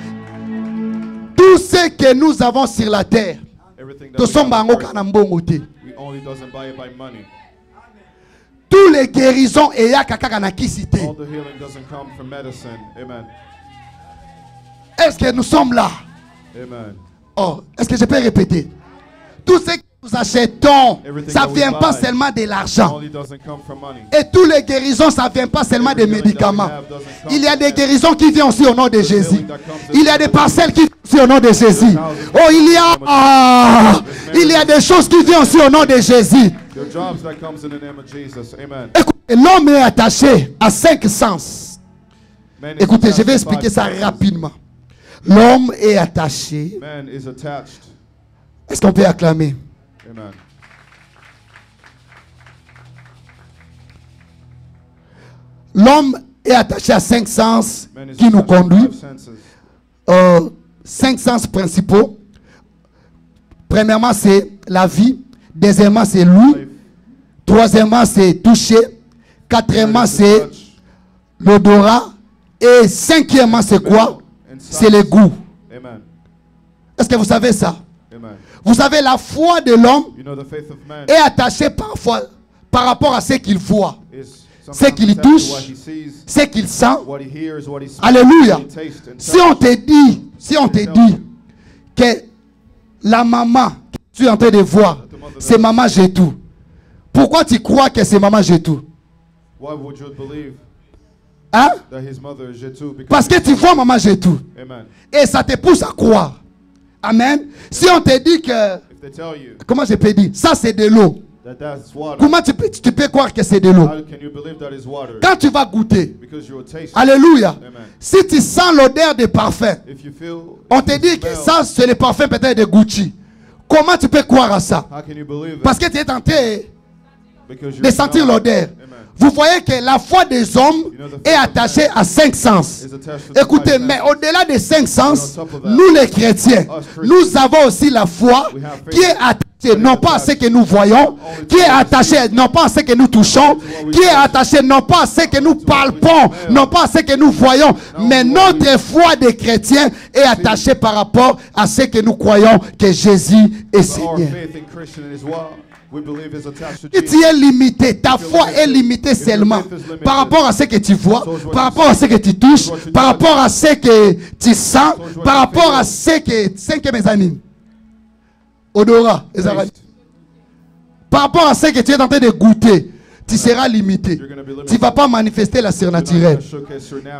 Tout ce que nous avons sur la terre, tous toutes les guérisons et yakakakanakisité. Est-ce que nous sommes là? Oh, est-ce que je peux répéter? Tout ce que nous achetons, ça ne vient pas seulement de l'argent. Et toutes les guérisons, ça ne vient pas seulement des médicaments. Il y a des guérisons qui viennent aussi au nom de Jésus. Il y a des parcelles qui viennent aussi au nom de Jésus. Oh, il y a des choses qui viennent aussi au nom de Jésus. Écoutez, l'homme est attaché à 5 sens. Écoutez, je vais expliquer ça rapidement. L'homme est attaché. Est-ce qu'on peut acclamer? Amen. L'homme est attaché à 5 sens qui nous conduit. 5 sens principaux. Premièrement, c'est la vie. Deuxièmement, c'est lui. Troisièmement, c'est toucher. Quatrièmement, c'est l'odorat. Et cinquièmement, c'est quoi? C'est le goût. Est-ce que vous savez ça? Vous savez, la foi de l'homme est attachée parfois par rapport à ce qu'il voit, ce qu'il touche, ce qu'il sent. Alléluia. Si on te dit que la maman que tu es en train de voir, c'est maman Jétou. Pourquoi tu crois que c'est maman Jétou? Hein? Parce que tu vois maman Jétou. Et ça te pousse à croire. Amen. Si on te dit que, comment je peux dire, ça c'est de l'eau. Comment tu peux croire que c'est de l'eau? Quand tu vas goûter, alléluia. Si tu sens l'odeur de parfum, on te dit que ça c'est le parfum peut-être de Gucci. Comment tu peux croire à ça? Parce que tu es tenté de sentir l'odeur. Vous voyez que la foi des hommes est attachée à 5 sens. Écoutez, mais au-delà des 5 sens, nous les chrétiens, nous avons aussi la foi qui est attachée non pas à ce que nous voyons, qui est attachée non pas à ce que nous touchons, qui est attachée non pas à ce que nous palpons, non pas à ce que nous voyons, mais notre foi des chrétiens est attachée par rapport à ce que nous croyons que Jésus est Seigneur. Et tu es limité, ta foi est limitée seulement par rapport à ce que tu vois, par rapport à ce que tu touches, par rapport à ce que tu sens, par rapport à ce que mes amis, odorat, par rapport à ce que tu es en train de goûter. Tu seras limité. Tu ne vas pas manifester la surnaturelle.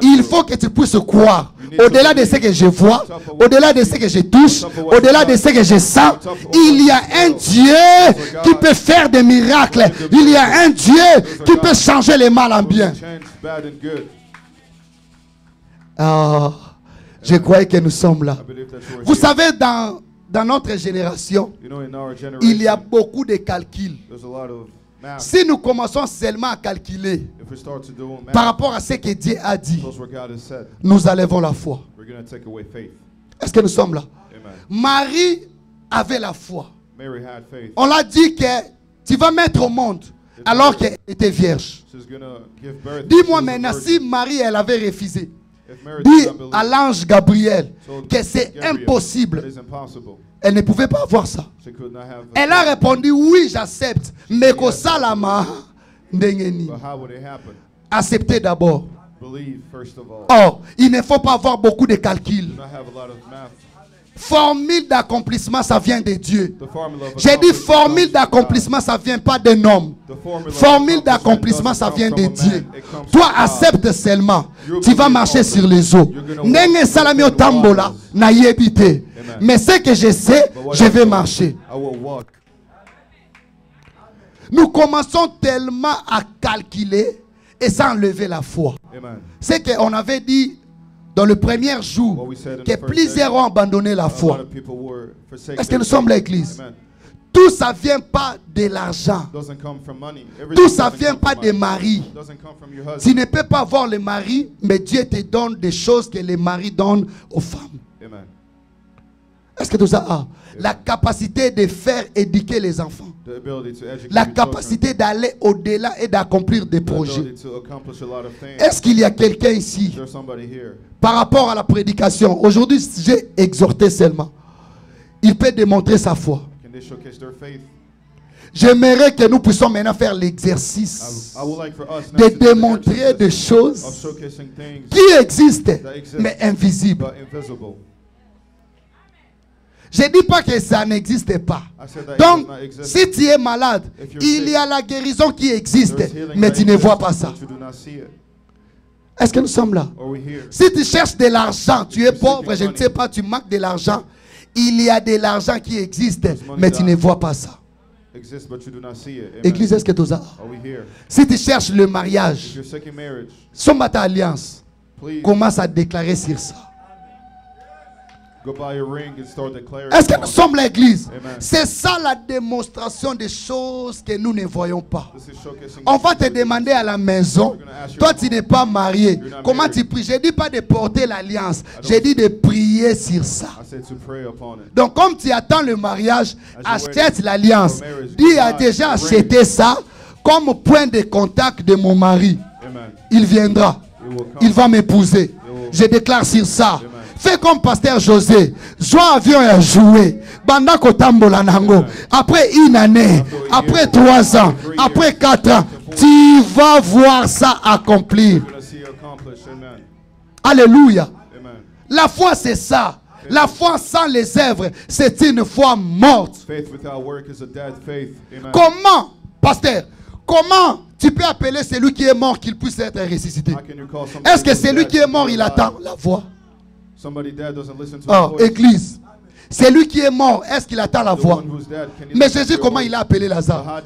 Il faut que tu puisses croire. Au-delà de ce que je vois, au-delà de ce que je touche, au-delà de ce que je sens, il y a un Dieu qui peut faire des miracles. Il y a un Dieu qui peut changer le mal en bien. Oh, je croyais que nous sommes là. Vous savez, dans notre génération, il y a beaucoup de calculs. Si nous commençons seulement à calculer par rapport à ce que Dieu a dit, nous enlèvons la foi. Est-ce que nous sommes là? Marie avait la foi. On l'a dit que tu vas mettre au monde alors qu'elle était vierge. Dis-moi maintenant, si Marie elle avait refusé, dis à l'ange Gabriel que c'est impossible. Elle ne pouvait pas avoir ça. Elle a répondu oui, j'accepte. Mais que salama ndengeni. Acceptez d'abord. Or, il ne faut pas avoir beaucoup de calculs. Formule d'accomplissement, ça vient de Dieu. J'ai dit formule d'accomplissement, ça ne vient pas d'un homme. Formule d'accomplissement, ça vient de Dieu. Toi, accepte seulement. Tu vas marcher sur les eaux. Nenge salami o tambola na yebite. Mais ce que je sais, je vais marcher. Nous commençons tellement à calculer et ça enlever la foi. C'est qu'on avait dit dans le premier jour que plusieurs ont abandonné la foi. Est-ce que nous sommes l'église? Tout ça ne vient pas de l'argent. Tout ça ne vient pas des maris. Tu ne peux pas avoir le mari, mais Dieu te donne des choses que les maris donnent aux femmes. Est-ce que tout ça a? La capacité de faire éduquer les enfants. La capacité d'aller au-delà et d'accomplir des projets. Est-ce qu'il y a quelqu'un ici? Par rapport à la prédication, aujourd'hui j'ai exhorté seulement. Il peut démontrer sa foi. J'aimerais que nous puissions maintenant faire l'exercice de démontrer des choses qui existent mais invisibles. Je ne dis pas que ça n'existe pas. Donc, si tu es malade, il y a la guérison qui existe, mais tu ne vois pas ça. Est-ce que nous sommes là? Si tu cherches de l'argent, tu es pauvre, je ne sais pas, tu manques de l'argent. Il y a de l'argent qui existe, mais tu ne vois pas ça. Église, est-ce que tu as? Si tu cherches le mariage, somme ta alliance, commence à déclarer sur ça. Est-ce que nous sommes l'église? C'est ça la démonstration des choses que nous ne voyons pas. On va te demander à la maison, toi tu n'es pas marié, comment tu pries? Je ne dis pas de porter l'alliance, je dis de prier sur ça. Donc comme tu attends le mariage, achète l'alliance. Dis a déjà acheté ça comme point de contact de mon mari. Il viendra, il va m'épouser. Je déclare sur ça. Fais comme pasteur José. Joie avion et jouer. Bandako tambola nango. Après une année, après 3 ans, après 4 ans, tu vas voir ça accomplir. Alléluia. La foi c'est ça. La foi sans les œuvres, c'est une foi morte. Comment, pasteur, comment tu peux appeler celui qui est mort qu'il puisse être ressuscité? Est-ce que celui qui est mort, il attend la voix? Oh, église. C'est lui qui est mort. Est-ce qu'il attend la voix? Mais Jésus, comment il a appelé Lazare?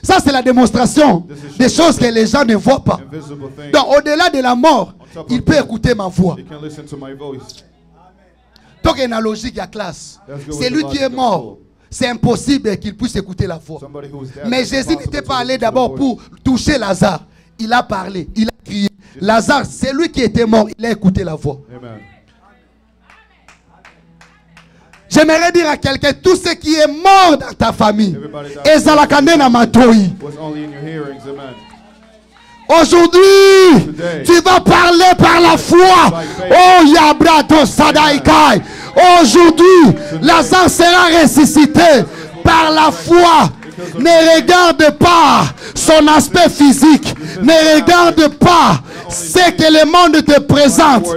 Ça, c'est la démonstration des choses que les gens ne voient pas. Donc, au-delà de la mort, il peut écouter ma voix. Donc, une logique à classe. C'est lui qui est mort. C'est impossible qu'il puisse écouter la voix. Mais Jésus n'était pas allé d'abord pour toucher Lazare. Il a parlé, il a crié. Lazare, c'est lui qui était mort, il a écouté la voix. J'aimerais dire à quelqu'un, tout ce qui est mort dans ta famille, aujourd'hui, tu vas parler par la foi. Oh, Yabrato Sadaikai. Aujourd'hui, Lazare sera ressuscité par la foi. Ne regarde pas son aspect physique. Ne regarde pas ce que le monde te présente.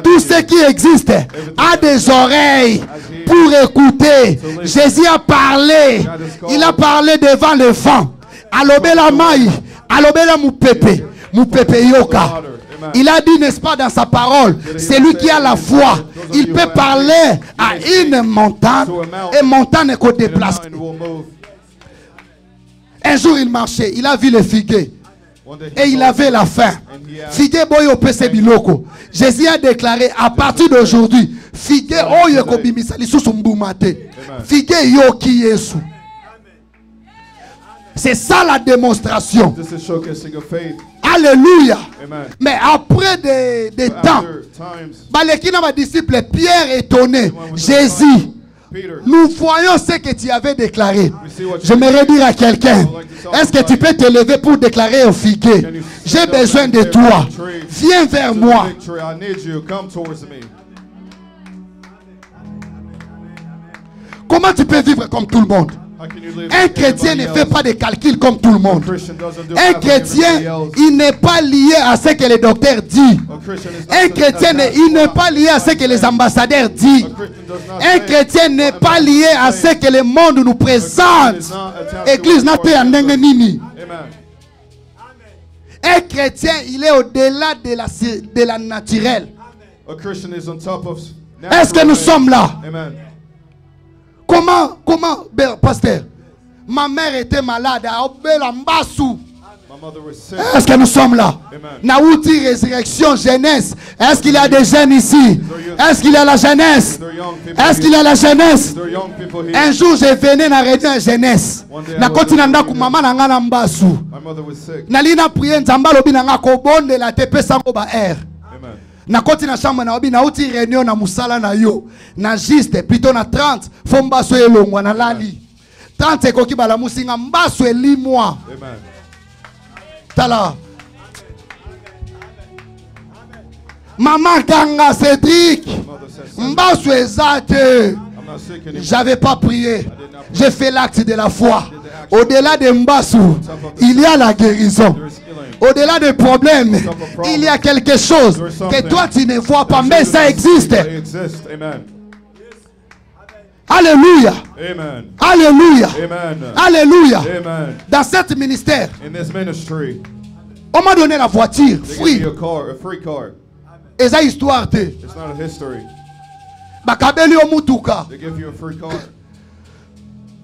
Tout ce qui existe a des oreilles pour écouter. Jésus a parlé. Il a parlé devant le vent. Alobela mai, alobela mupepe, mupepe yoka. Il a dit, n'est-ce pas, dans sa parole, c'est lui qui a la foi. Il peut parler à une montagne et montagne est déplacée. Un jour il marchait, il a vu le figuier et il avait la faim. Figuier boyo pese biloko. Jésus a déclaré à partir d'aujourd'hui, figuier oyo kobimisa lisusu mbumate. Figuier yo ki Yesu. C'est ça la démonstration. Alléluia. Mais après des temps, les disciples, Pierre étonné, Jésus, nous voyons ce que tu avais déclaré. J'aimerais dire à quelqu'un, est-ce que tu peux te lever pour déclarer au figuier, j'ai besoin de toi, viens vers moi. Comment tu peux vivre comme tout le monde? Un chrétien ne fait pas de calculs comme tout le monde. Un chrétien, il n'est pas lié à ce que le docteur dit. Un chrétien, il n'est pas lié à ce que les ambassadeurs disent. Un chrétien n'est pas lié à ce que le monde nous présente. Église n'a pas nini. Un chrétien, il est au-delà de la naturelle. Est-ce que nous sommes là? Comment, pasteur? Ma mère était malade. Est-ce que nous sommes là? Naouti, résurrection, jeunesse. Est-ce qu'il y a des jeunes ici? Est-ce qu'il y a la jeunesse? Est-ce qu'il y a la jeunesse? Un jour, je venais dans la jeunesse. Na continue ku mama na ngana mbasu. Nalina prier nzamba lobi na ngako bonde la tepe sango ba air. Na koti na chambre na obi na uti réunion na musala na yo. Na juste plutôt na 30 fo mbaso elongwa na lali. 30 ekoki bala musinga mbaso elimwa. Amen. Tala. Maman Kanga Cédric. Mbaso ezate. J'avais pas prié. J'ai fait l'acte de la foi. Au-delà de Mbassou, il y a la guérison. Au-delà des problèmes, il y a quelque chose que toi tu ne vois pas, mais ça existe. Alléluia. Alléluia. Alléluia. Dans cet ministère, on m'a donné la voiture free. Et ça histoire de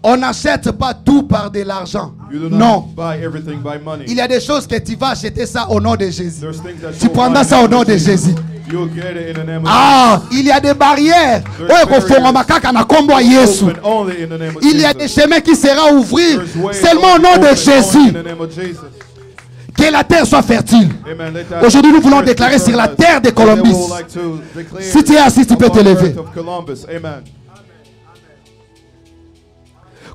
on n'achète pas tout par de l'argent. Non. Il y a des choses que tu vas acheter ça au nom de Jésus. Tu prendras ça au nom de Jésus. Ah, il y a des barrières. Il y a des chemins qui seront ouverts seulement au nom de Jésus. Que la terre soit fertile. Aujourd'hui, nous voulons déclarer sur la terre de Columbus. Si tu es assis, tu peux te lever.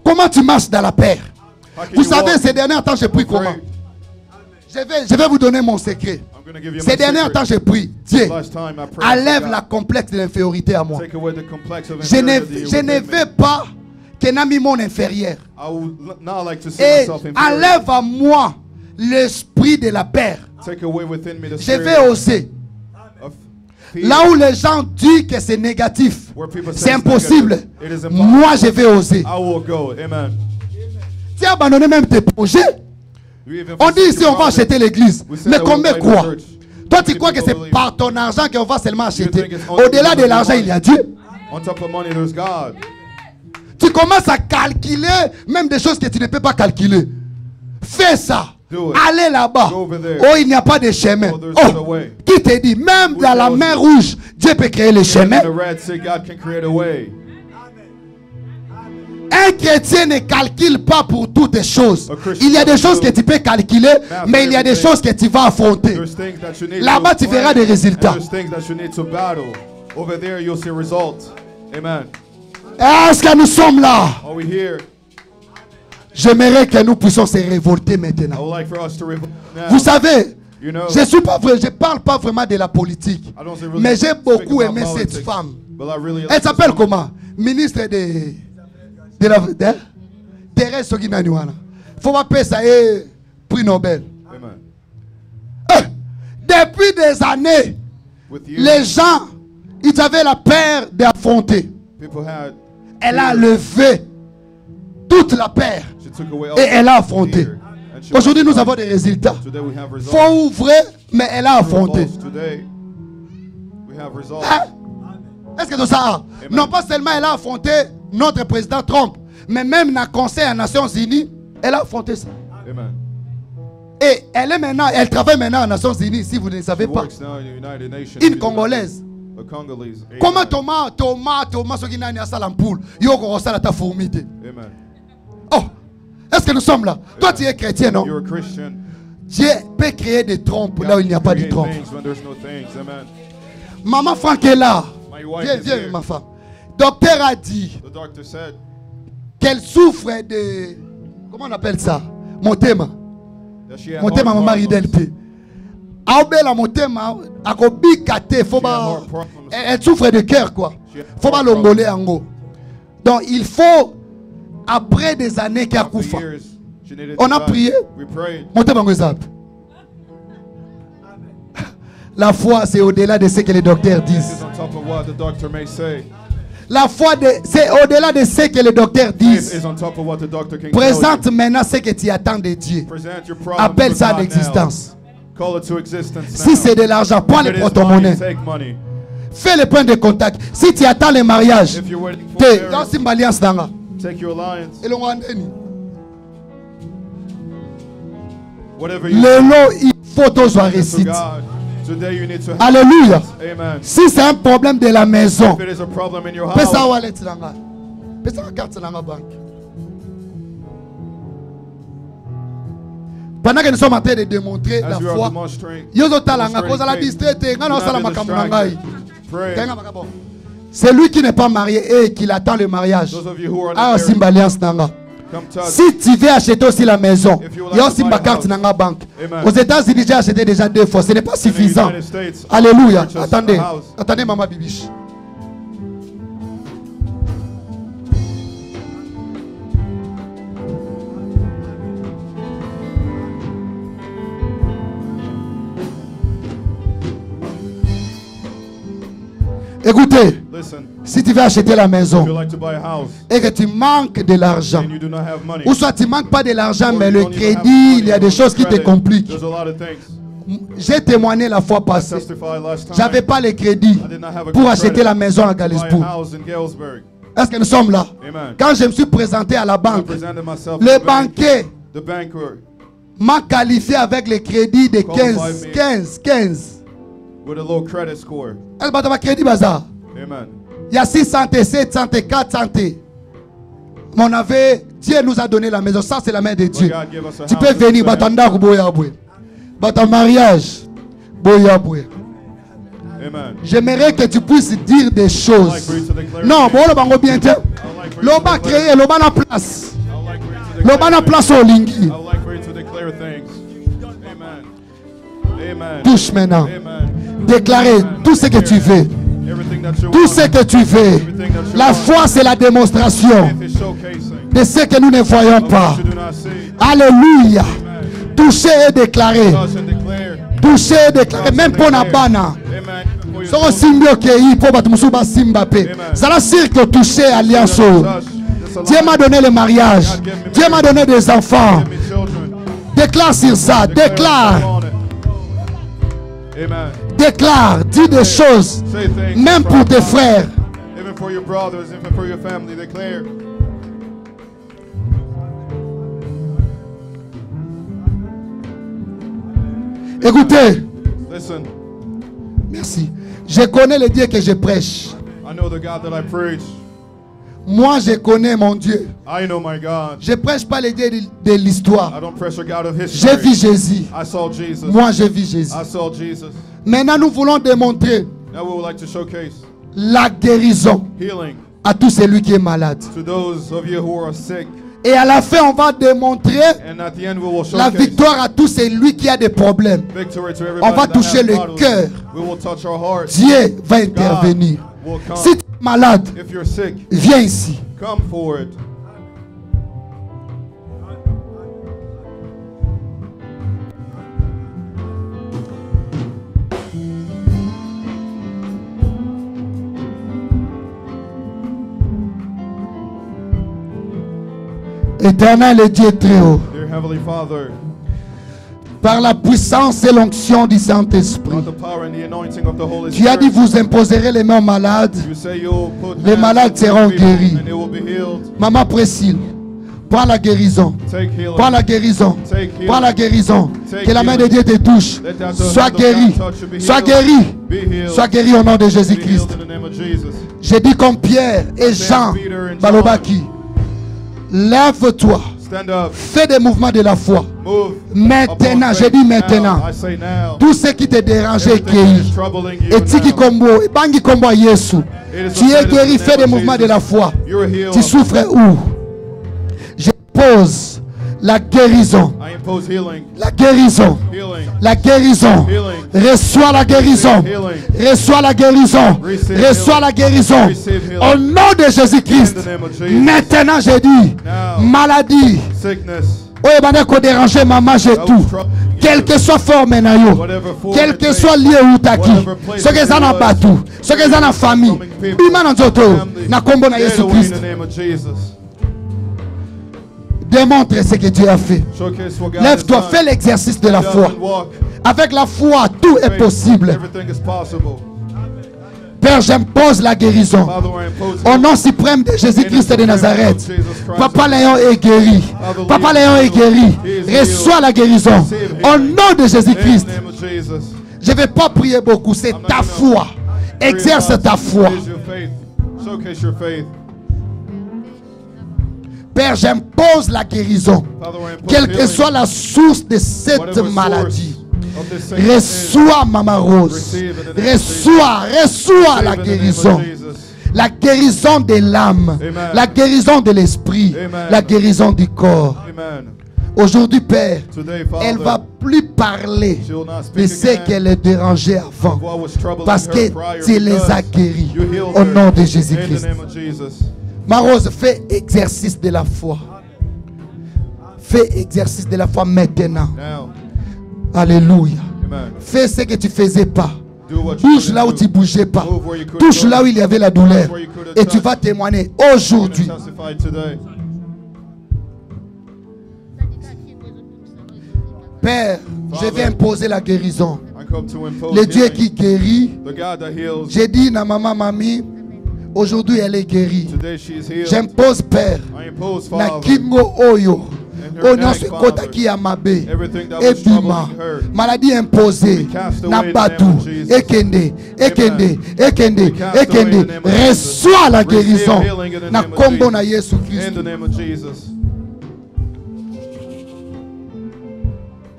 Comment tu marches dans la paix? Vous savez, ces derniers temps, j'ai pris comment? Je vais vous donner mon secret. Ces derniers temps, j'ai pris. Dieu, enlève la complexe de l'infériorité à moi. Je ne veux pas qu'un ami mon inférieur. Et enlève à moi l'esprit de la paix. Je vais oser. Là où les gens disent que c'est négatif, c'est impossible. Moi, je vais oser. Tu as abandonné même tes projets. On dit ici, on va acheter l'église. Mais combien quoi? Toi, tu crois que c'est par ton argent qu'on va seulement acheter? Au-delà de l'argent, il y a Dieu. Tu commences à calculer même des choses que tu ne peux pas calculer. Fais ça. Allez là-bas. Oh, il n'y a pas de chemin. Oh, qui te dit, même dans la mer rouge, Dieu peut créer le chemin. Un chrétien ne calcule pas pour toutes les choses. Il y a des choses que tu peux calculer, mais il y a des choses que tu vas affronter. Là-bas, tu verras des résultats. Est-ce que nous sommes là? J'aimerais que nous puissions se révolter maintenant. Vous savez, je ne parle pas vraiment de la politique, mais j'ai beaucoup aimé cette femme. Elle s'appelle comment? Ministre de la Thérèse Soginaniwana. Il faut m'appeler ça prix Nobel. Depuis des années, les gens, ils avaient la peur d'affronter. Elle a levé toute la peur et elle a affronté. Aujourd'hui, nous avons des résultats. Il faut ouvrir, mais elle a affronté. Est-ce que tout ça? Non pas seulement elle a affronté notre président Trump, mais même dans le Conseil des Nations Unies, elle a affronté ça. Et elle est maintenant, elle travaille maintenant aux Nations Unies, si vous ne savez pas. Une Congolaise. Comment Thomas Soginani a ça l'ampoule? Yoko Rosala ta fourmité. Oh, est-ce que nous sommes là? Toi tu es chrétien, non? Dieu peut créer des trompes là où il n'y a pas de trompes. Maman Franck est là. Viens, ma femme. Docteur a dit qu'elle souffre de... Comment on appelle ça? Motema. Motema, maman Ridelpe. Elle souffre de cœur, quoi. Faut pas l'ongoler en gros. Donc il faut, après des années qu'il y a Koufa, on a prié. Motema Ngozap. La foi, c'est au-delà de ce que les docteurs disent. La foi, c'est au-delà de ce que les docteurs disent. Présente maintenant ce que tu attends de Dieu. Appelle ça l'existence. Si c'est de l'argent, prends les porte-monnaie. Fais le point de contact. Si tu attends le mariage, le lot, il faut toujours réciter. Alléluia. Si c'est un problème de la maison, Pendant que nous sommes en train de démontrer la foi, c'est lui qui n'est pas marié et qui attend le mariage. Si tu veux acheter aussi la maison, il y a aussi ma carte dans la banque. Aux États-Unis, j'ai acheté déjà 2 fois. Ce n'est pas suffisant. Alléluia. Attendez. Attendez, maman Bibiche. Écoutez, si tu veux acheter la maison et que tu manques de l'argent, ou soit tu ne manques pas de l'argent, mais le crédit, il y a des choses qui te compliquent. J'ai témoigné la fois passée. Je n'avais pas le crédit pour acheter la maison à Galesburg. Est-ce que nous sommes là? Quand je me suis présenté à la banque, le banquier m'a qualifié avec le crédit de 15. With a low credit score. Amen. Il y a 600, 700, 400. Mon avait, Dieu nous a donné la maison. Ça, c'est la main de Dieu. Tu peux venir, ton mariage. J'aimerais que tu puisses dire des choses. Non, bon, le bien. L'oba créé, l'oba na place. L'oba na place au lingui. Touche maintenant. Déclarer tout ce que tu veux. Tout ce que tu veux. La foi, c'est la démonstration de ce que nous ne voyons pas. Alléluia. Toucher et déclarer. Toucher et déclarer. Même pour Nabana. Ça la cirque toucher alliance. Dieu m'a donné le mariage. Dieu m'a donné des enfants. Déclare sur ça. Déclare. Déclare, dis des choses, même pour tes frères. Écoutez, merci. Je connais le Dieu que je prêche. Moi, je connais mon Dieu. Je ne prêche pas le Dieu de l'histoire. J'ai vu Jésus. Moi, j'ai vu Jésus. Maintenant, nous voulons démontrer la guérison à tout celui qui est malade. Et à la fin, on va démontrer la victoire à tout celui qui a des problèmes. On va toucher le cœur. Dieu va intervenir. Si tu es malade, viens ici. Éternel et Dieu très haut, par la puissance et l'onction du Saint-Esprit, tu as dit vous imposerez les mains aux malades, les malades seront guéris. Maman Priscille, prends la guérison, prends la guérison, prends la guérison, que la main de Dieu te touche, sois guéri, sois guéri, sois guéri au nom de Jésus-Christ. J'ai dit comme Pierre et Jean Balobaki, lève-toi, fais des mouvements de la foi. Maintenant, j'ai dit maintenant, tout ce qui te dérangeait est guéri. Et Tiki Kombo, Bangi Kombo Yesu, tu es guéri, fais des mouvements de la foi. Tu souffres où? Je pose la guérison. La guérison. La guérison. Reçois la guérison. Reçois la guérison. Reçois la guérison. Au nom de Jésus-Christ. Maintenant, j'ai dit, maladie. Oh, il va déranger maman, j'ai tout. Quel que soit forme, quel que soit lié ou taki, ce que ça n'a pas tout, ce que ça n'a famille, bima na nzoto, na kombo na Jésus Christ. Démontre ce que tu as fait. Lève-toi, fais l'exercice de la foi. Avec la foi, tout est possible. Père, j'impose la guérison. Au nom suprême de Jésus-Christ de Nazareth. Papa Léon est guéri. Papa Léon est guéri. Reçois la guérison. Au nom de Jésus-Christ. Je ne vais pas prier beaucoup. C'est ta foi. Exerce ta foi. Père, j'impose la guérison. Quelle que soit la source de cette maladie. Reçois, Maman Rose. Reçois la guérison. La guérison de l'âme. La guérison de l'esprit. La guérison du corps. Aujourd'hui, Père, elle ne va plus parler de ce qu'elle est dérangée avant. Parce que tu les as guéris. Au nom de Jésus-Christ. Ma Rose, fais exercice de la foi. Fais exercice de la foi maintenant. Alléluia. Fais ce que tu ne faisais pas. Bouge là où tu ne bougeais pas. Touche là où il y avait la douleur. Et tu vas témoigner aujourd'hui. Père, je vais imposer la guérison. Le Dieu qui guérit. J'ai dit à maman, mamie, aujourd'hui elle est guérie. J'impose, Père, na kingo oyo. Onyo se kota ki amabe. Ebima. Maladie imposée. Na batu. Ekende. Reçois la guérison. Na kombo na Yesu Christ.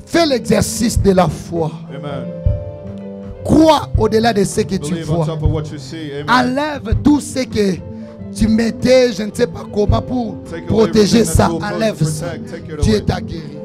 Fais l'exercice de la foi. Crois au-delà de ce que tu vois. Enlève tout ce que tu mettais, je ne sais pas comment, pour protéger ça. Enlève ça. Dieu t'a guéri.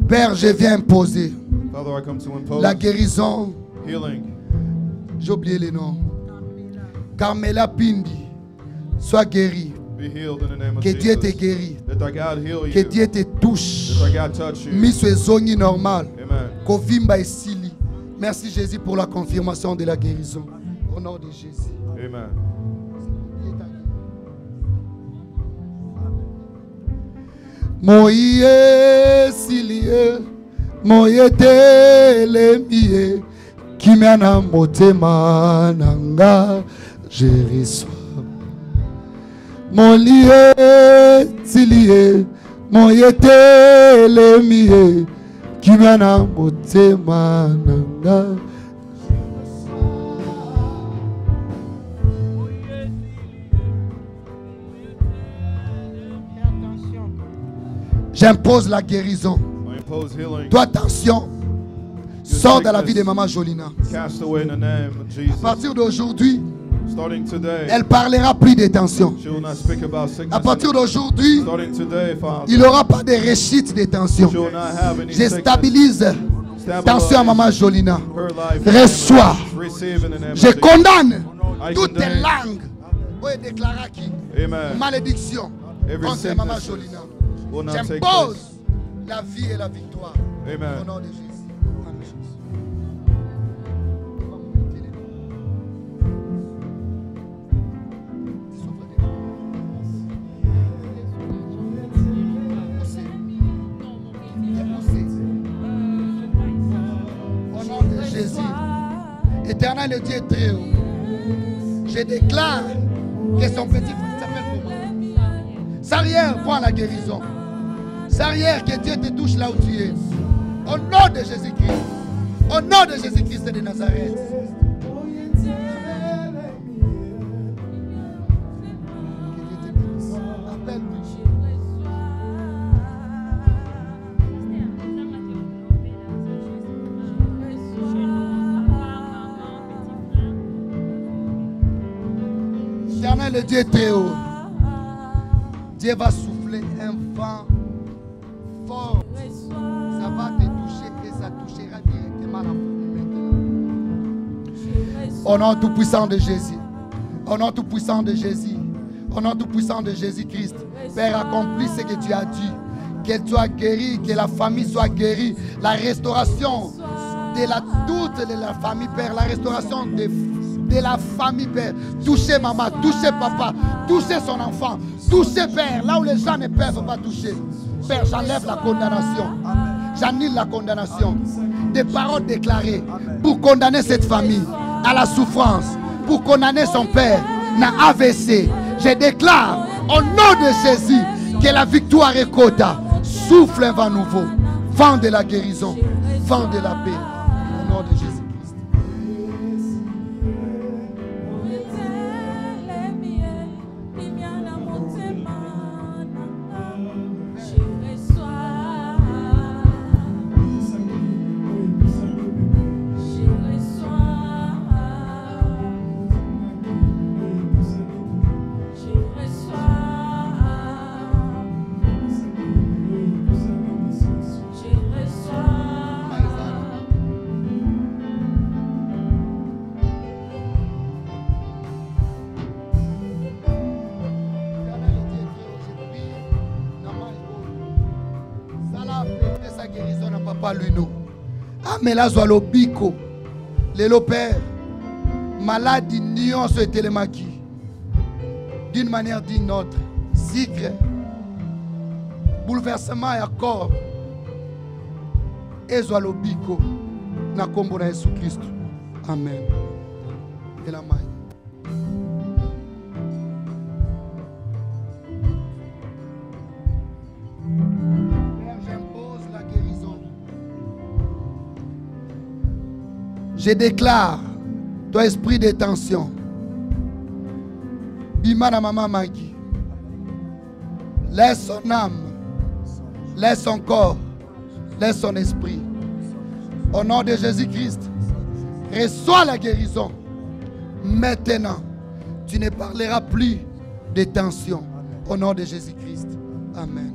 Père, je viens imposer la guérison. J'ai oublié les noms. Carmela Pindi, sois guérie. Que Dieu te guérit. Que Dieu te touche. Miso ezongi normal. Kovimba esili. Merci Jésus pour la confirmation de la guérison. Au nom de Jésus. Amen. Moye silie, moye telemie, kimiana motema nanga, je reçois. Moye silie, moye telemie, kimiana motema nanga. J'impose la guérison. Toi, attention. Sors de la vie de Maman Jolina. À partir d'aujourd'hui, elle parlera plus de tension. À partir d'aujourd'hui, il n'y aura pas de rechute de tension. Je stabilise tension à Maman Jolina. Reçois. Je condamne toutes les langues. Malédiction contre Maman Jolina. J'impose la vie et la victoire. Amen. Au nom de Jésus. Au nom de Jésus. Éternel Dieu très haut. Je déclare que son petit frère s'appelle comment? Sarrière, prends la guérison. Sarrière, que Dieu te touche là où tu es. Au nom de Jésus-Christ. Au nom de Jésus-Christ de Nazareth. Éternel le Dieu très haut. Dieu va souffler un vent fort. Ça va te toucher et ça touchera directement la famille maintenant. Au nom tout puissant de Jésus. Au nom tout puissant de Jésus. Au nom tout puissant de Jésus-Christ. Père, accomplis ce que tu as dit. Qu'elle soit guérie, que la famille soit guérie. La restauration de toute la famille, Père. La restauration de la famille, Père. Touchez maman, touchez papa, touchez son enfant, touchez, Père, là où les gens ne peuvent pas toucher. Père, j'enlève la condamnation. J'annule la condamnation. Des paroles déclarées pour condamner cette famille à la souffrance, pour condamner son père à AVC. Je déclare au nom de Jésus que la victoire est Kota. Souffle un vent nouveau, vent de la guérison, vent de la paix. Au nom de Jésus. Amelazo alobiko lelo père maladie nyonso etelemaki d'une manière d'une autre zigre bouleversement ya corps ezo alobiko na kombo na Yesu Kristo. Amen. Et la main. Je déclare, toi esprit de tension, Bimana Maman Magui, laisse son âme, laisse son corps, laisse son esprit. Au nom de Jésus-Christ, reçois la guérison. Maintenant, tu ne parleras plus de tension. Au nom de Jésus-Christ. Amen.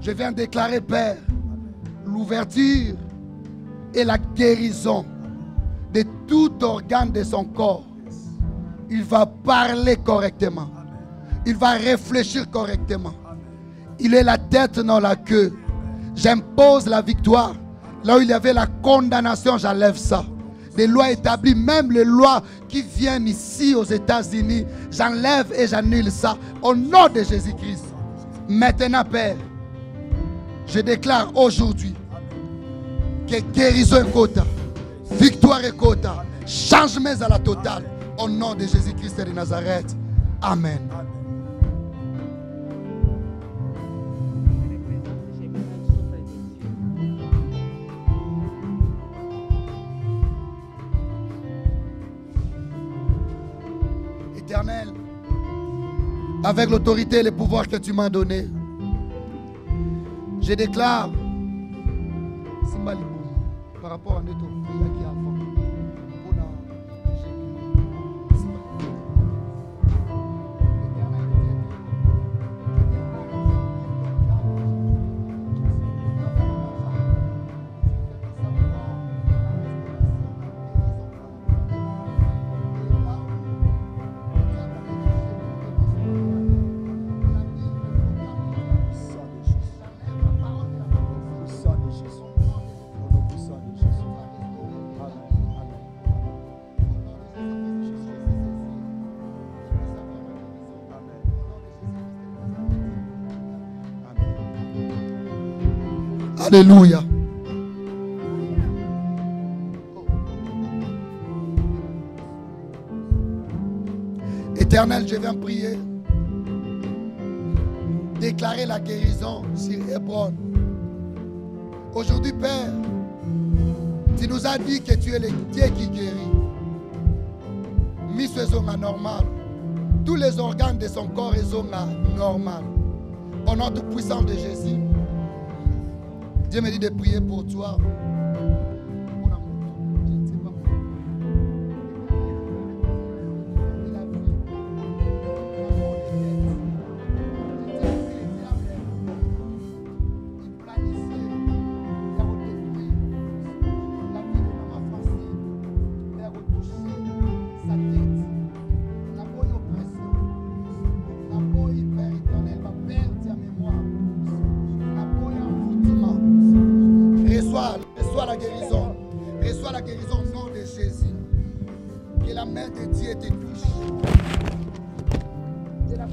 Je viens déclarer, Père, l'ouverture et la guérison de tout organe de son corps. Il va parler correctement. Il va réfléchir correctement. Il est la tête, non la queue. J'impose la victoire. Là où il y avait la condamnation, j'enlève ça. Les lois établies, même les lois qui viennent ici aux États-Unis, j'enlève et j'annule ça. Au nom de Jésus-Christ. Maintenant, Père, je déclare aujourd'hui que guérison est Kota, victoire est Kota, changement à la totale. Au nom de Jésus-Christ de Nazareth. Amen. Éternel, avec l'autorité et le pouvoir que tu m'as donné, je déclare par rapport à notre prière qui est avant. Alléluia. Éternel, je viens prier. Déclarer la guérison sur Hébron. Aujourd'hui, Père, tu nous as dit que tu es le Dieu qui guérit. Mis ce sont normal. Tous les organes de son corps sont normal. Au nom tout puissant de Jésus. Dieu me dit de prier pour toi. Reçois la guérison. Reçois la guérison au nom de Jésus. Que la main de Dieu te touche. Que la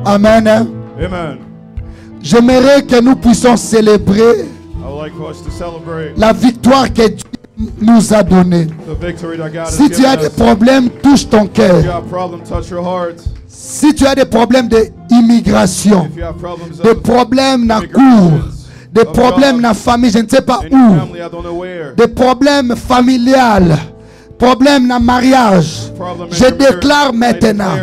Amen. Amen. J'aimerais que nous puissions célébrer la victoire que Dieu nous a donnée. Si tu as des problèmes, touche ton cœur. Si tu as des problèmes d'immigration, des problèmes dans la cour, des problèmes dans la famille, je ne sais pas où, des problèmes familiales, problèmes dans le mariage, je déclare maintenant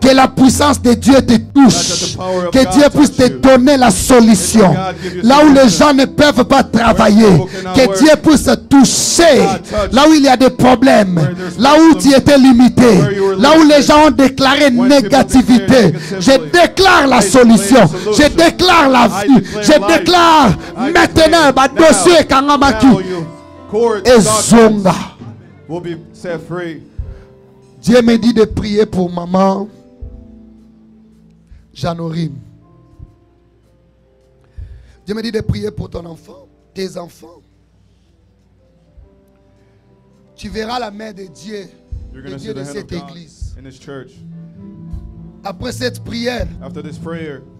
que la puissance de Dieu te touche, que Dieu puisse te donner la solution. Là où les gens ne peuvent pas travailler, que Dieu puisse te toucher. Là où il y a des problèmes, là où tu étais limité, là où les gens ont déclaré négativité, je déclare la solution, je déclare la vie, je déclare maintenant ma dossier Kangamaki et Zonga. Will be set free. Dieu me dit de prier pour maman Janorim. Dieu me dit de prier pour ton enfant, tes enfants. Tu verras la main de Dieu, le Dieu de cette église. Après cette prière,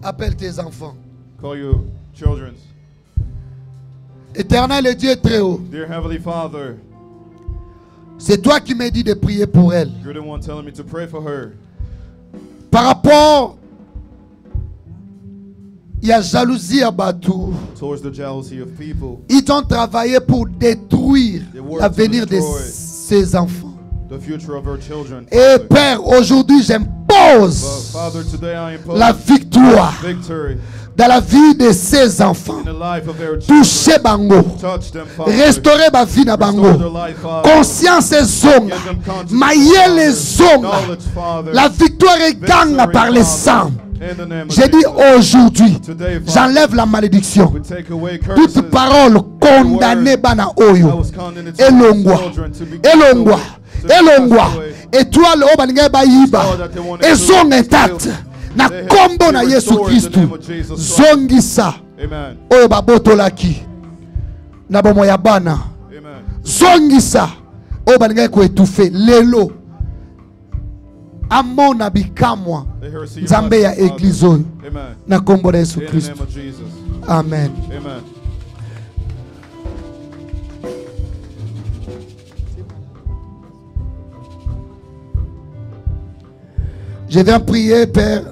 appelle tes enfants. Call your children. Éternel et Dieu très haut. Dear Heavenly Father, c'est toi qui m'as dit de prier pour elle. You're the one telling me to pray for her. Par rapport, il y a jalousie à Batou. Towards the jealousy of people. Ils ont travaillé pour détruire l'avenir de ses enfants. The future of her children. Et Père, aujourd'hui j'impose la victoire dans la vie de ses enfants. Touchez Bango. Restaurer ma vie na Bango. Conscience et zonga. Mailler les zonga. La victoire est gagnée par le sang. J'ai dit aujourd'hui, j'enlève la malédiction. Toute parole condamnée bana oyo. Elongwa. Elongwa. Elongwa. Étoile au baninga bayiba. Et son intact. Na kombo na Yesu Kristu zongisa oyo babotolaki na bomo ya bana zongisa oyo balingai koetufe lelo amona bikamwa nzambe ya eglize oyo na kombo na Yesu Kristu. Amen. Je viens prier, Père.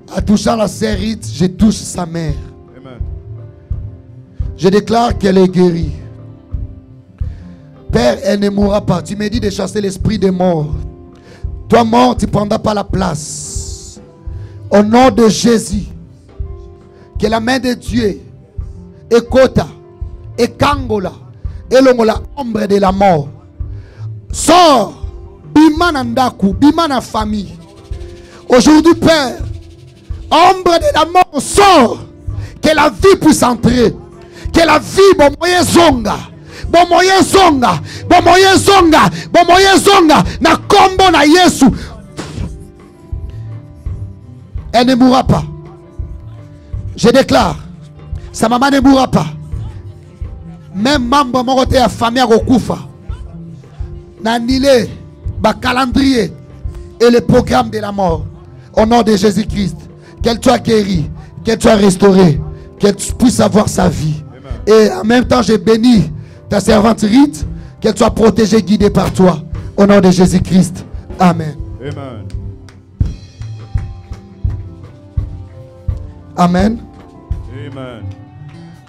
En touchant la sérite, je touche sa mère. Amen. Je déclare qu'elle est guérie. Père, elle ne mourra pas. Tu me dis de chasser l'esprit des morts. Toi, mort, tu ne prendras pas la place. Au nom de Jésus, que la main de Dieu écoute et kangola et l'ongola ombre de la mort. Sors, bimana ndaku, bimana famille. Aujourd'hui, Père, ombre de la mort sort, que la vie puisse entrer, que la vie bon moyen zonga, bon moyen zonga, bon moyen zonga, bon moyen zonga, na kombo na Yesu. Elle ne mourra pas. Je déclare, sa maman ne mourra pas. Même membre mon côté à famille à Kokufa, n'annulé ba calendrier et le programme de la mort. Au nom de Jésus-Christ. Qu'elle soit guérie, qu'elle soit restaurée, qu'elle puisse avoir sa vie. Amen. Et en même temps, je bénis ta servante Rite, qu'elle soit protégée, guidée par toi. Au nom de Jésus-Christ. Amen. Amen. Amen. Amen.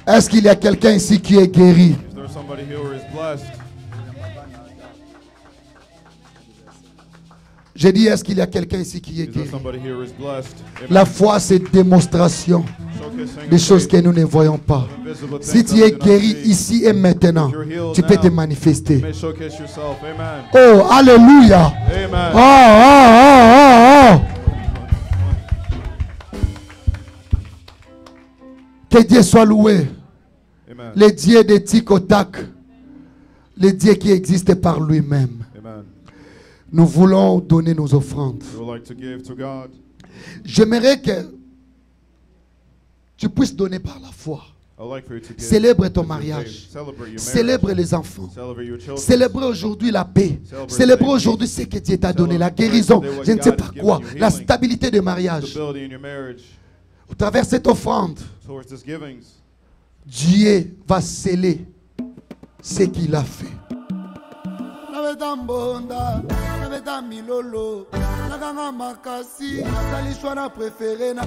Est-ce qu'il y a quelqu'un ici qui est guéri? J'ai dit, est-ce qu'il y a quelqu'un ici qui est guéri? La foi, c'est démonstration des choses que nous ne voyons pas. Si tu es guéri ici et maintenant, tu peux te manifester. Oh, alléluia. Oh, oh, oh, oh. Que Dieu soit loué. Le Dieu de Tikotak, le Dieu qui existe par lui-même. Nous voulons donner nos offrandes. J'aimerais que tu puisses donner par la foi. Célèbre ton mariage. Célèbre les enfants. Célèbre aujourd'hui la paix. Célèbre aujourd'hui ce que Dieu t'a donné. La guérison. Je ne sais pas quoi. La stabilité des mariages. Au travers de cette offrande, Dieu va sceller ce qu'il a fait. Milolo, la ganga makasi, la lishwana préférée na